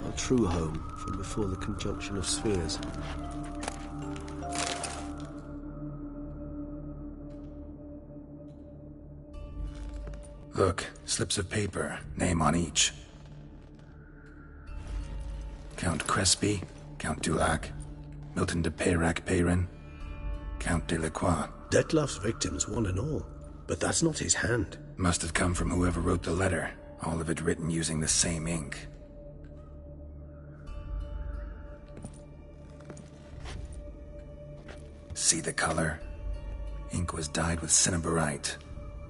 S6: Our true home from before the conjunction of spheres.
S2: Look, slips of paper, name on each. Count Crespi, Count Dulac, Milton de Peyrac-Peyrin, Count Delacroix.
S8: Detloff's victims, one and all. But that's not his hand.
S2: Must have come from whoever wrote the letter. All of it written using the same ink. See the color? Ink was dyed with cinnabarite.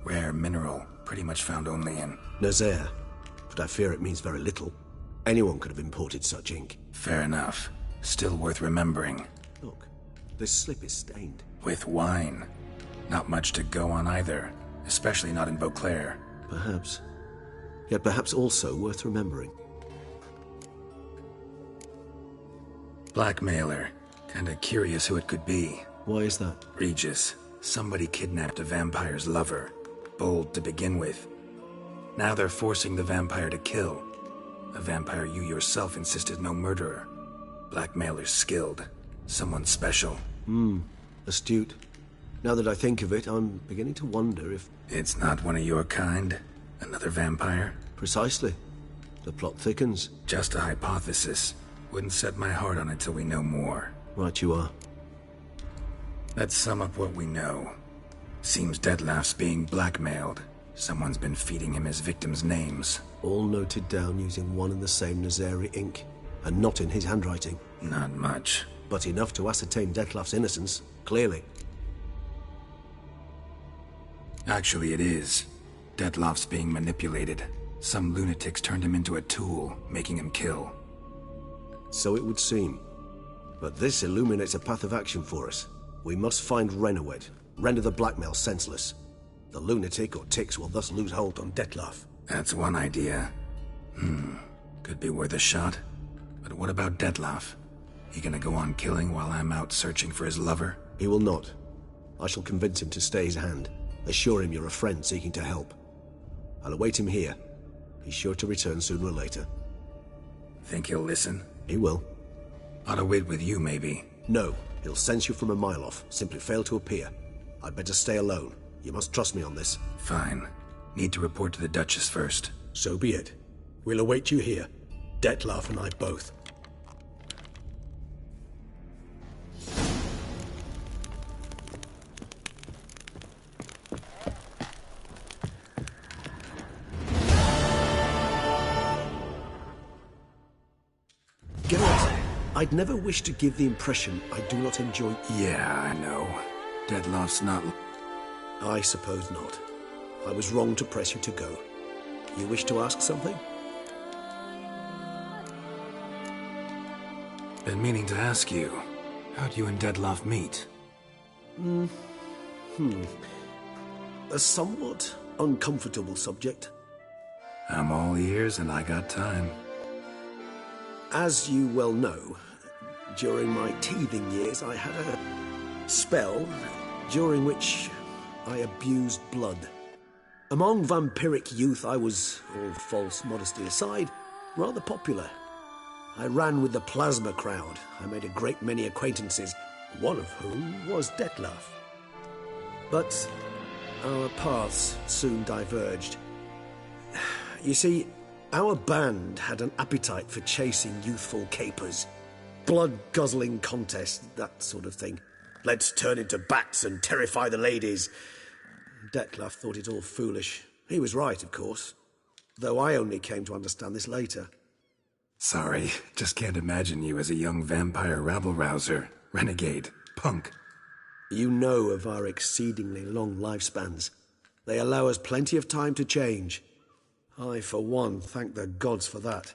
S2: Rare mineral, pretty much found only in
S6: Nazaire, but I fear it means very little. Anyone could have imported such ink.
S2: Fair enough. Still worth remembering.
S6: Look, this slip is stained.
S2: With wine. Not much to go on either, especially not in Beauclair.
S6: Perhaps. Yet perhaps also worth remembering.
S2: Blackmailer. Kinda curious who it could be.
S6: Why is that?
S2: Regis. Somebody kidnapped a vampire's lover. Bold to begin with. Now they're forcing the vampire to kill. A vampire you yourself insisted no murderer. Blackmailer's skilled. Someone special.
S6: Astute. Now that I think of it, I'm beginning to wonder if...
S2: It's not one of your kind? Another vampire?
S6: Precisely. The plot thickens.
S2: Just a hypothesis. Wouldn't set my heart on it till we know more.
S6: Right you are.
S2: Let's sum up what we know. Seems Detloff's being blackmailed. Someone's been feeding him his victims' names.
S6: All noted down using one and the same Nazari ink, and not in his handwriting.
S2: Not much.
S6: But enough to ascertain Detloff's innocence, clearly.
S2: Actually, it is. Detloff's being manipulated. Some lunatics turned him into a tool, making him kill.
S6: So it would seem. But this illuminates a path of action for us. We must find Renoed, render the blackmail senseless. The lunatic or ticks will thus lose hold on Detloff.
S2: That's one idea. Could be worth a shot. But what about Detloff? He gonna go on killing while I'm out searching for his lover?
S6: He will not. I shall convince him to stay his hand. Assure him you're a friend seeking to help. I'll await him here. He's sure to return sooner or later.
S2: Think he'll listen?
S6: He will.
S2: Ought to wait with you, maybe.
S6: No. He'll sense you from a mile off. Simply fail to appear. I'd better stay alone. You must trust me on this.
S2: Fine. Need to report to the Duchess first.
S8: So be it. We'll await you here. Detloff and I both.
S6: Geralt, I'd never wish to give the impression I do not enjoy...
S2: Yeah, I know. Detloff's not...
S6: I suppose not. I was wrong to press you to go. You wish to ask something?
S2: Been meaning to ask you. How'd you and Detloff meet?
S6: A somewhat uncomfortable subject.
S2: I'm all ears and I got time.
S6: As you well know, during my teething years, I had a spell during which I abused blood. Among vampiric youth, I was, all false modesty aside, rather popular. I ran with the plasma crowd. I made a great many acquaintances, one of whom was Dettlaff. But our paths soon diverged. You see, our band had an appetite for chasing youthful capers. Blood-guzzling contests, that sort of thing. Let's turn into bats and terrify the ladies. Dettlaff thought it all foolish. He was right, of course. Though I only came to understand this later.
S2: Sorry, just can't imagine you as a young vampire rabble-rouser, renegade, punk.
S6: You know of our exceedingly long lifespans. They allow us plenty of time to change. I, for one, thank the gods for that.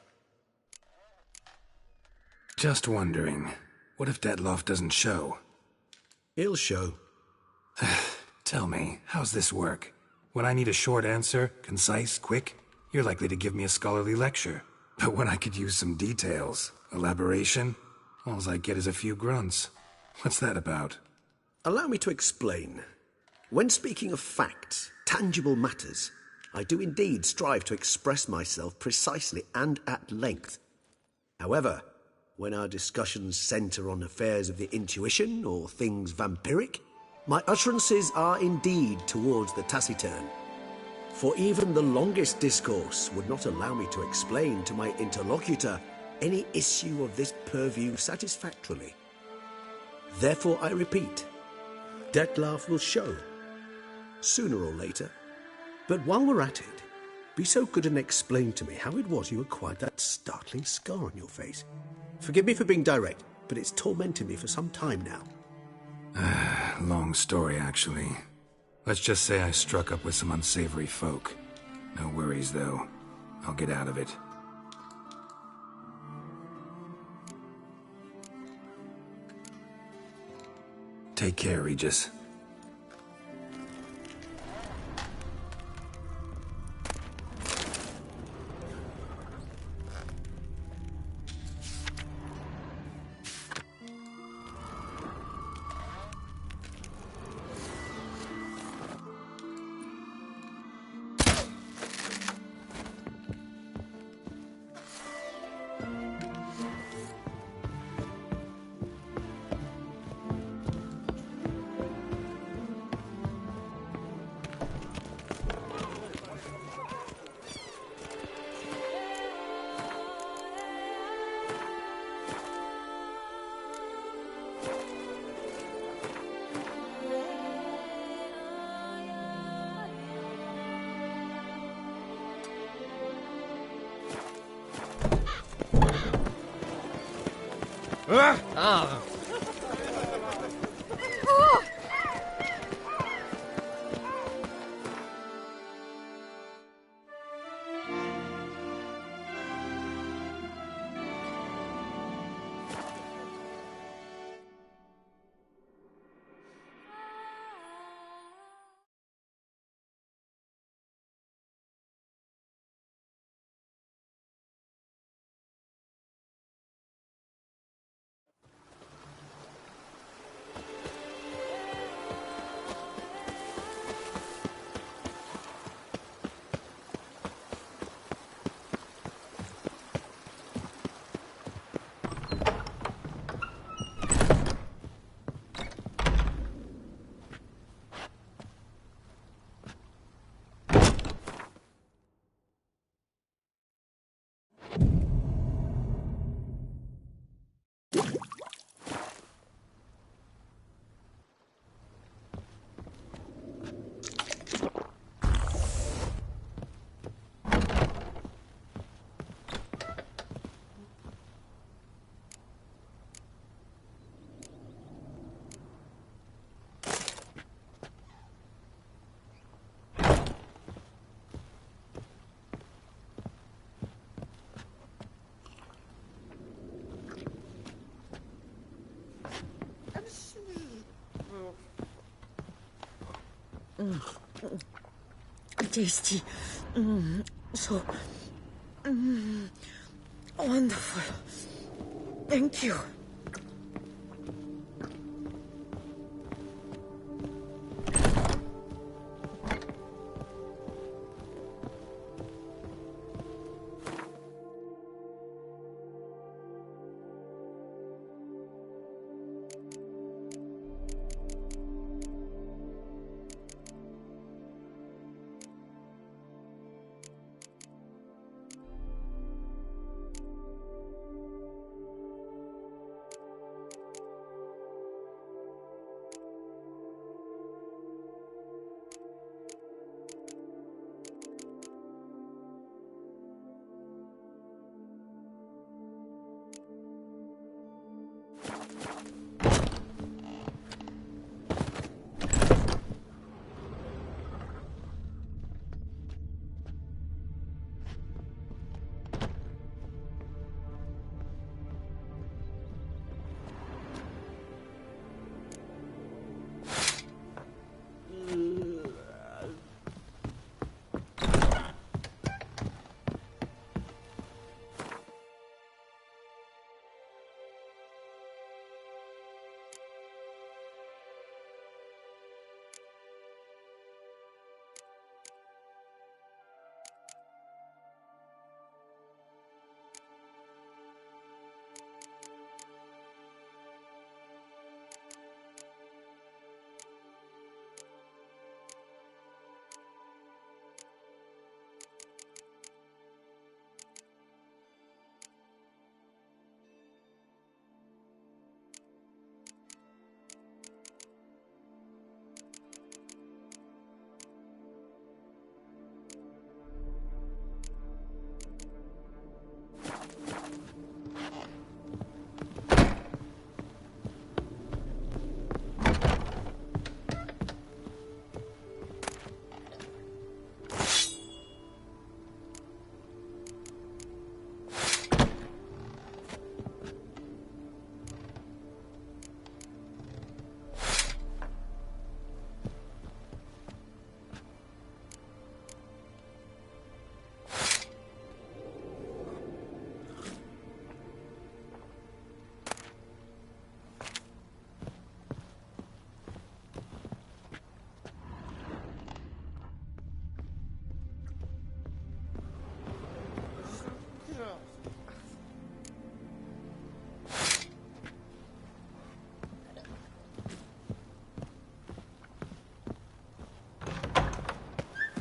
S2: Just wondering, what if Dettlaff doesn't show?
S6: He'll show.
S2: Tell me, how's this work? When I need a short answer, concise, quick, you're likely to give me a scholarly lecture. But when I could use some details, elaboration, all I get is a few grunts. What's that about?
S6: Allow me to explain. When speaking of facts, tangible matters, I do indeed strive to express myself precisely and at length. However, when our discussions centre on affairs of the intuition or things vampiric, my utterances are indeed towards the taciturn. For even the longest discourse would not allow me to explain to my interlocutor any issue of this purview satisfactorily. Therefore, I repeat, Dettlaff will show, sooner or later. But while we're at it, be so good and explain to me how it was you acquired that startling scar on your face. Forgive me for being direct, but it's tormented me for some time now.
S2: Long story, actually. Let's just say I struck up with some unsavory folk. No worries, though. I'll get out of it. Take care, Regis.
S12: Ah!
S3: Tasty. So
S14: Wonderful. Thank you.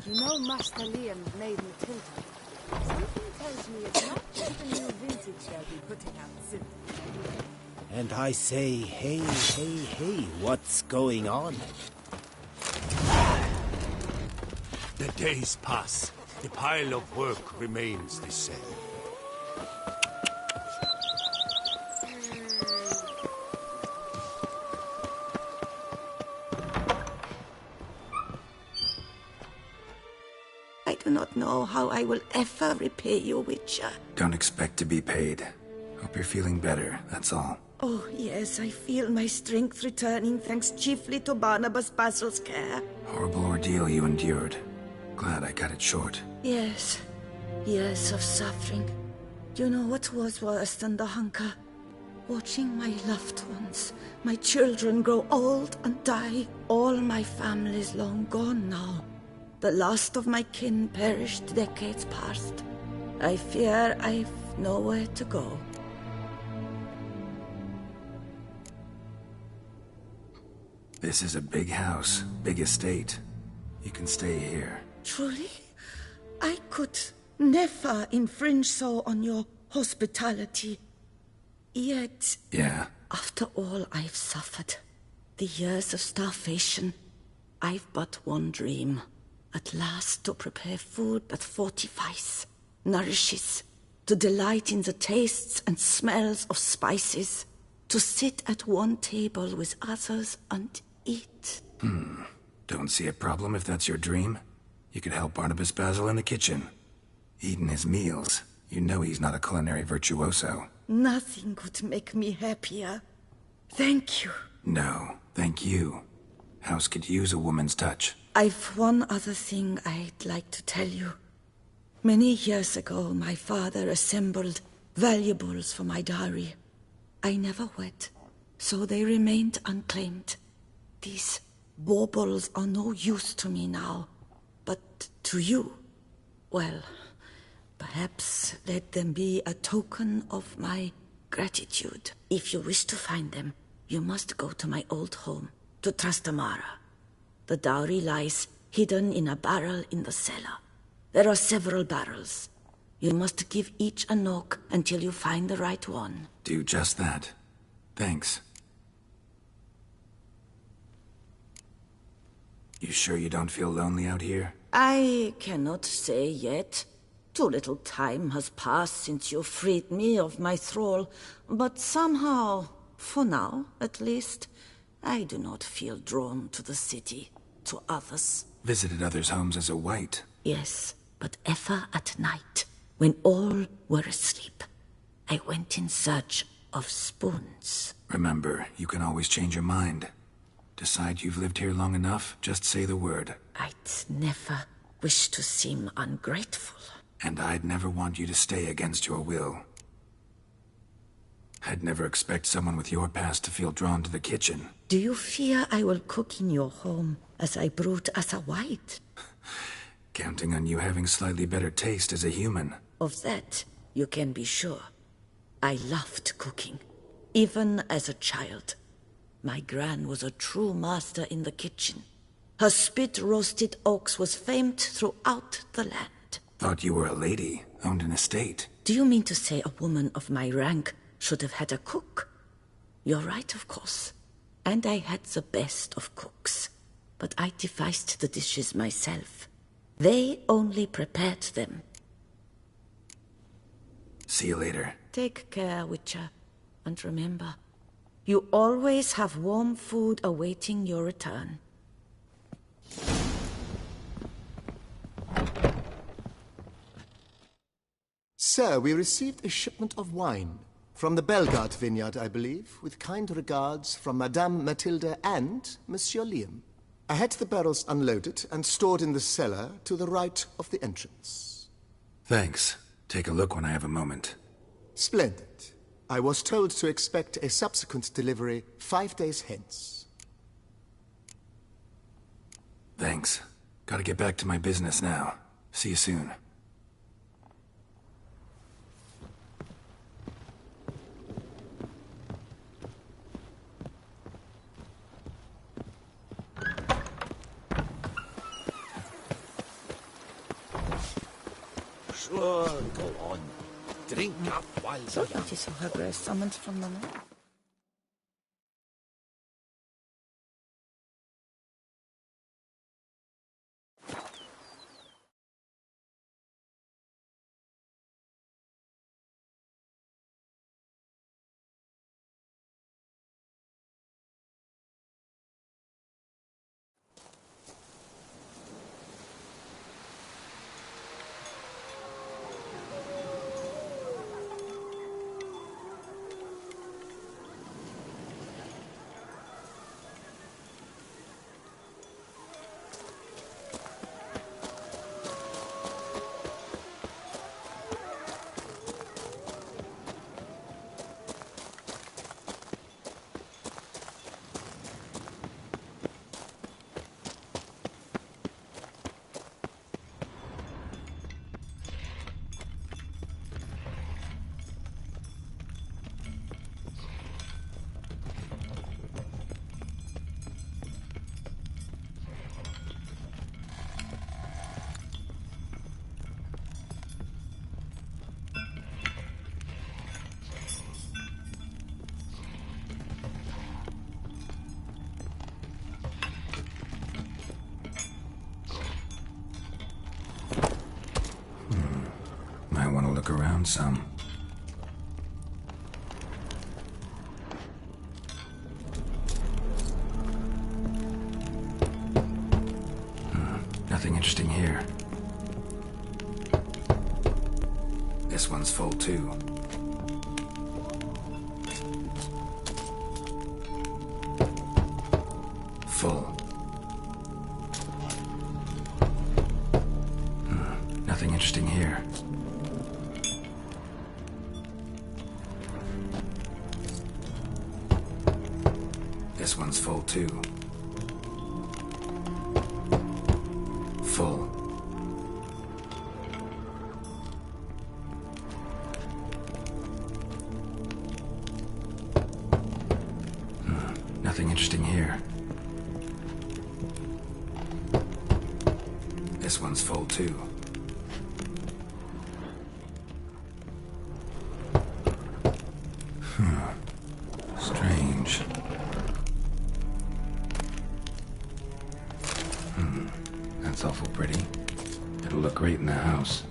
S3: You know Master Liam made Matilda. Something tells me it's not just a new vintage they'll be putting out soon.
S15: And I say, hey, hey, hey, what's going on?
S9: The days pass. The pile of work remains the same.
S14: I do not know how I will ever repay you, Witcher.
S2: Don't expect to be paid. Hope you're feeling better, that's all.
S14: Oh, yes, I feel my strength returning thanks chiefly to Barnabas Basil's care.
S2: Horrible ordeal you endured. Glad I cut it short.
S14: Yes, years of suffering. Do you know what was worse than the hunger? Watching my loved ones, my children grow old and die. All my family's long gone now. The last of my kin perished decades past. I fear I've nowhere to go.
S2: This is a big house, big estate. You can stay here.
S14: Truly? I could never infringe so on your hospitality. Yet...
S2: Yeah?
S14: After all I've suffered, the years of starvation, I've but one dream. At last to prepare food that fortifies, nourishes, to delight in the tastes and smells of spices, to sit at one table with others and eat.
S2: Don't see a problem if that's your dream. You could help Barnabas Basil in the kitchen. Eating his meals. You know he's not a culinary virtuoso.
S14: Nothing could make me happier. Thank you.
S2: No, thank you. House could use a woman's touch.
S14: I've one other thing I'd like to tell you. Many years ago, my father assembled Valuables for my dowry. I never wed, so they remained unclaimed. These baubles are no use to me now, but to you, well, perhaps let them be a token of my gratitude. If you wish to find them, you must go to my old home, to Trastamara. The dowry lies hidden in a barrel in the cellar. There are several barrels. You must give each a knock until you find the right one.
S2: Do just that. Thanks. You sure you don't feel lonely out here?
S14: I cannot say yet. Too little time has passed since you freed me of my thrall, but somehow, for now at least, I do not feel drawn to the city, to others.
S2: Visited others' homes as a white?
S14: Yes, but ever at night, when all were asleep. I went in search of spoons.
S2: Remember, you can always change your mind. Decide you've lived here long enough, just say the word.
S14: I'd never wish to seem ungrateful.
S2: And I'd never want you to stay against your will. I'd never expect someone with your past to feel drawn to the kitchen.
S14: Do you fear I will cook in your home as I brewed as a white?
S2: Counting on you having slightly better taste as a human.
S14: Of that, you can be sure. I loved cooking, even as a child. My gran was a true master in the kitchen. Her spit-roasted oaks was famed throughout the land.
S2: Thought you were a lady, owned an estate.
S14: Do you mean to say a woman of my rank should have had a cook? You're right, of course. And I had the best of cooks. But I devised the dishes myself. They only prepared them.
S2: See you later.
S14: Take care, Witcher. And remember, you always have warm food awaiting your return.
S13: Sir, we received a shipment of wine. From the Belgard vineyard, I believe, with kind regards from Madame Matilda and Monsieur Liam. I had the barrels unloaded and stored in the cellar to the right of the entrance.
S2: Thanks. Take a look when I have a moment.
S13: Splendid. I was told to expect a subsequent delivery 5 days hence.
S2: Thanks. Gotta get back to my business now. See you soon.
S7: Sure, go on. Drink up while
S14: So that is how her grace summoned from the north.
S2: Might want to look around some. Nothing interesting here. This one's full too. Full. Nothing interesting here. full too. Full. Nothing interesting here. This one's full too. Strange. That's awful pretty. It'll look great in the house.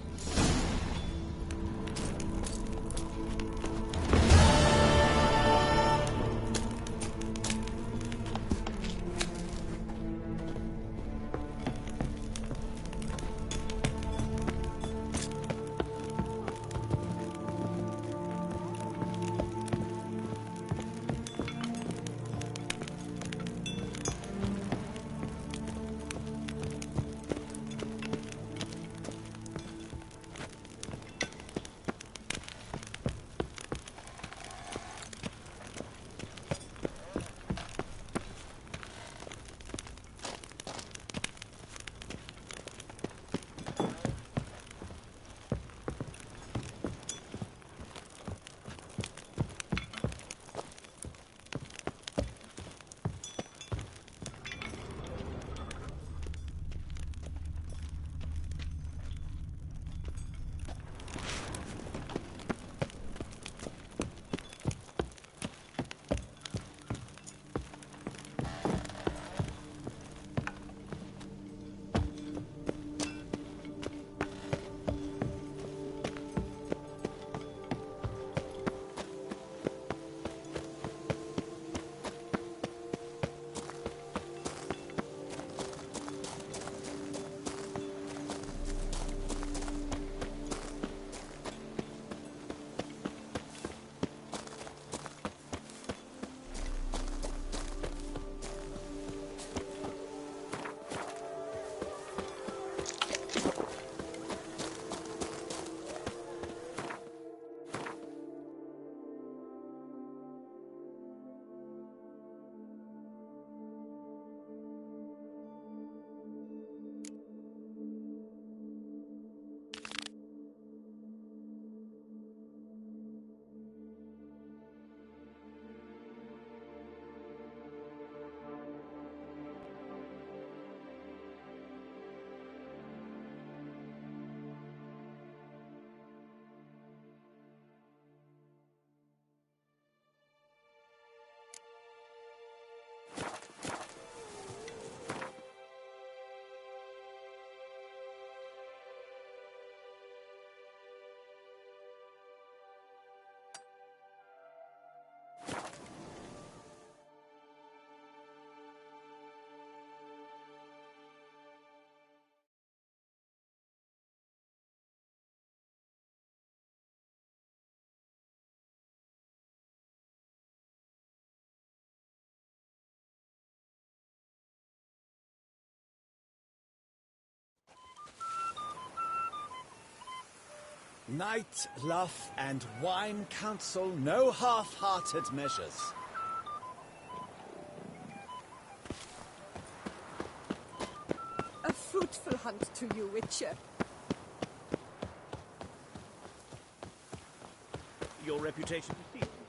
S15: Night, luff, and wine counsel no half-hearted measures.
S1: A fruitful hunt to you, Witcher.
S15: Your reputation precedes you.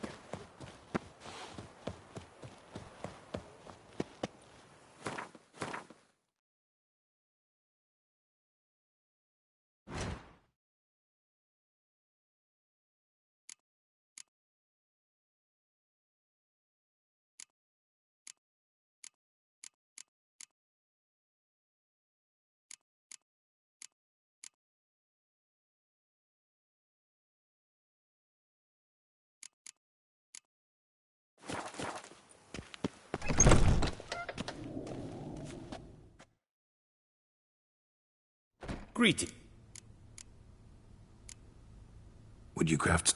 S7: Greeting.
S2: Would you craft...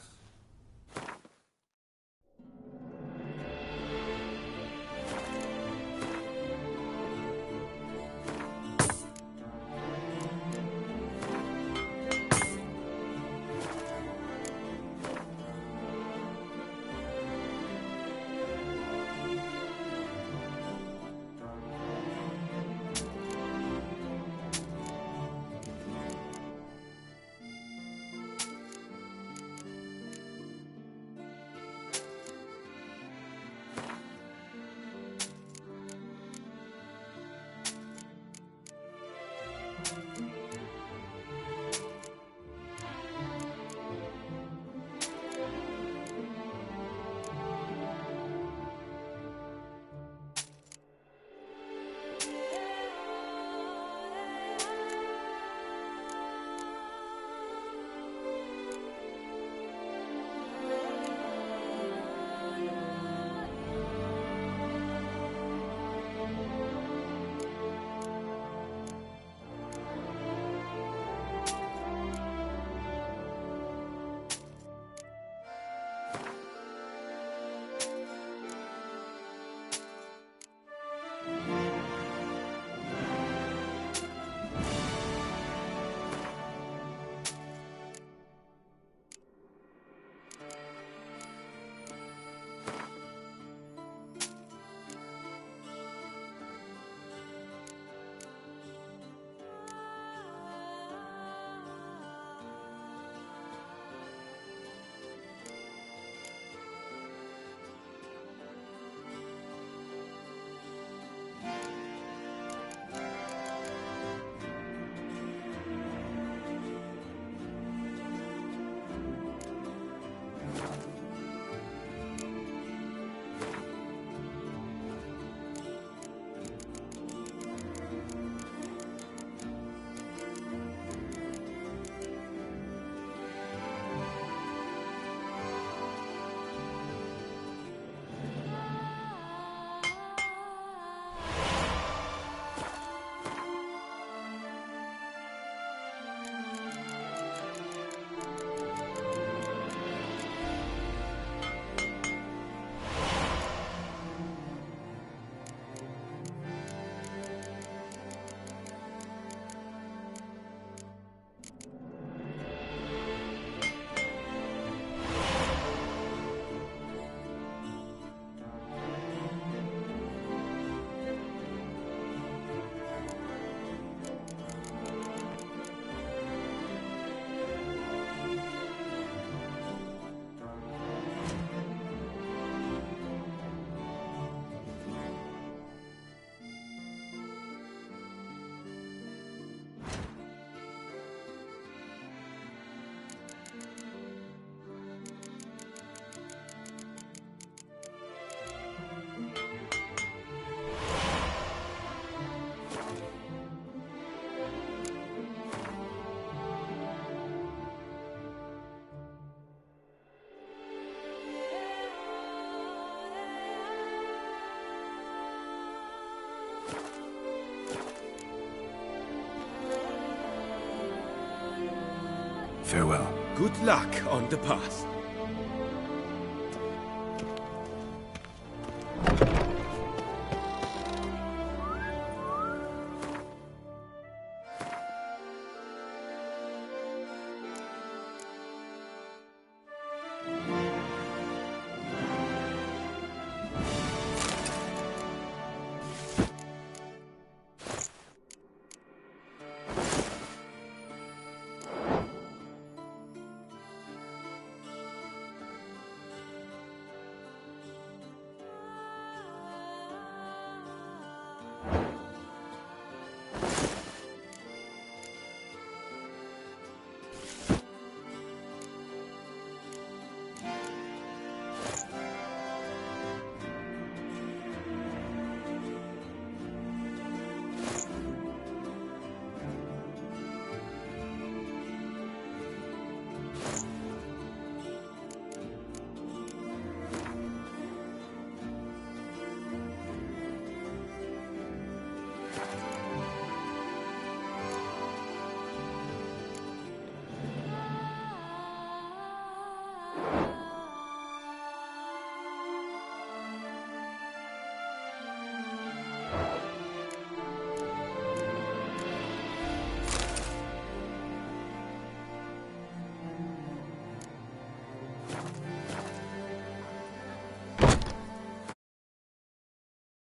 S2: Farewell.
S15: Good luck on the path.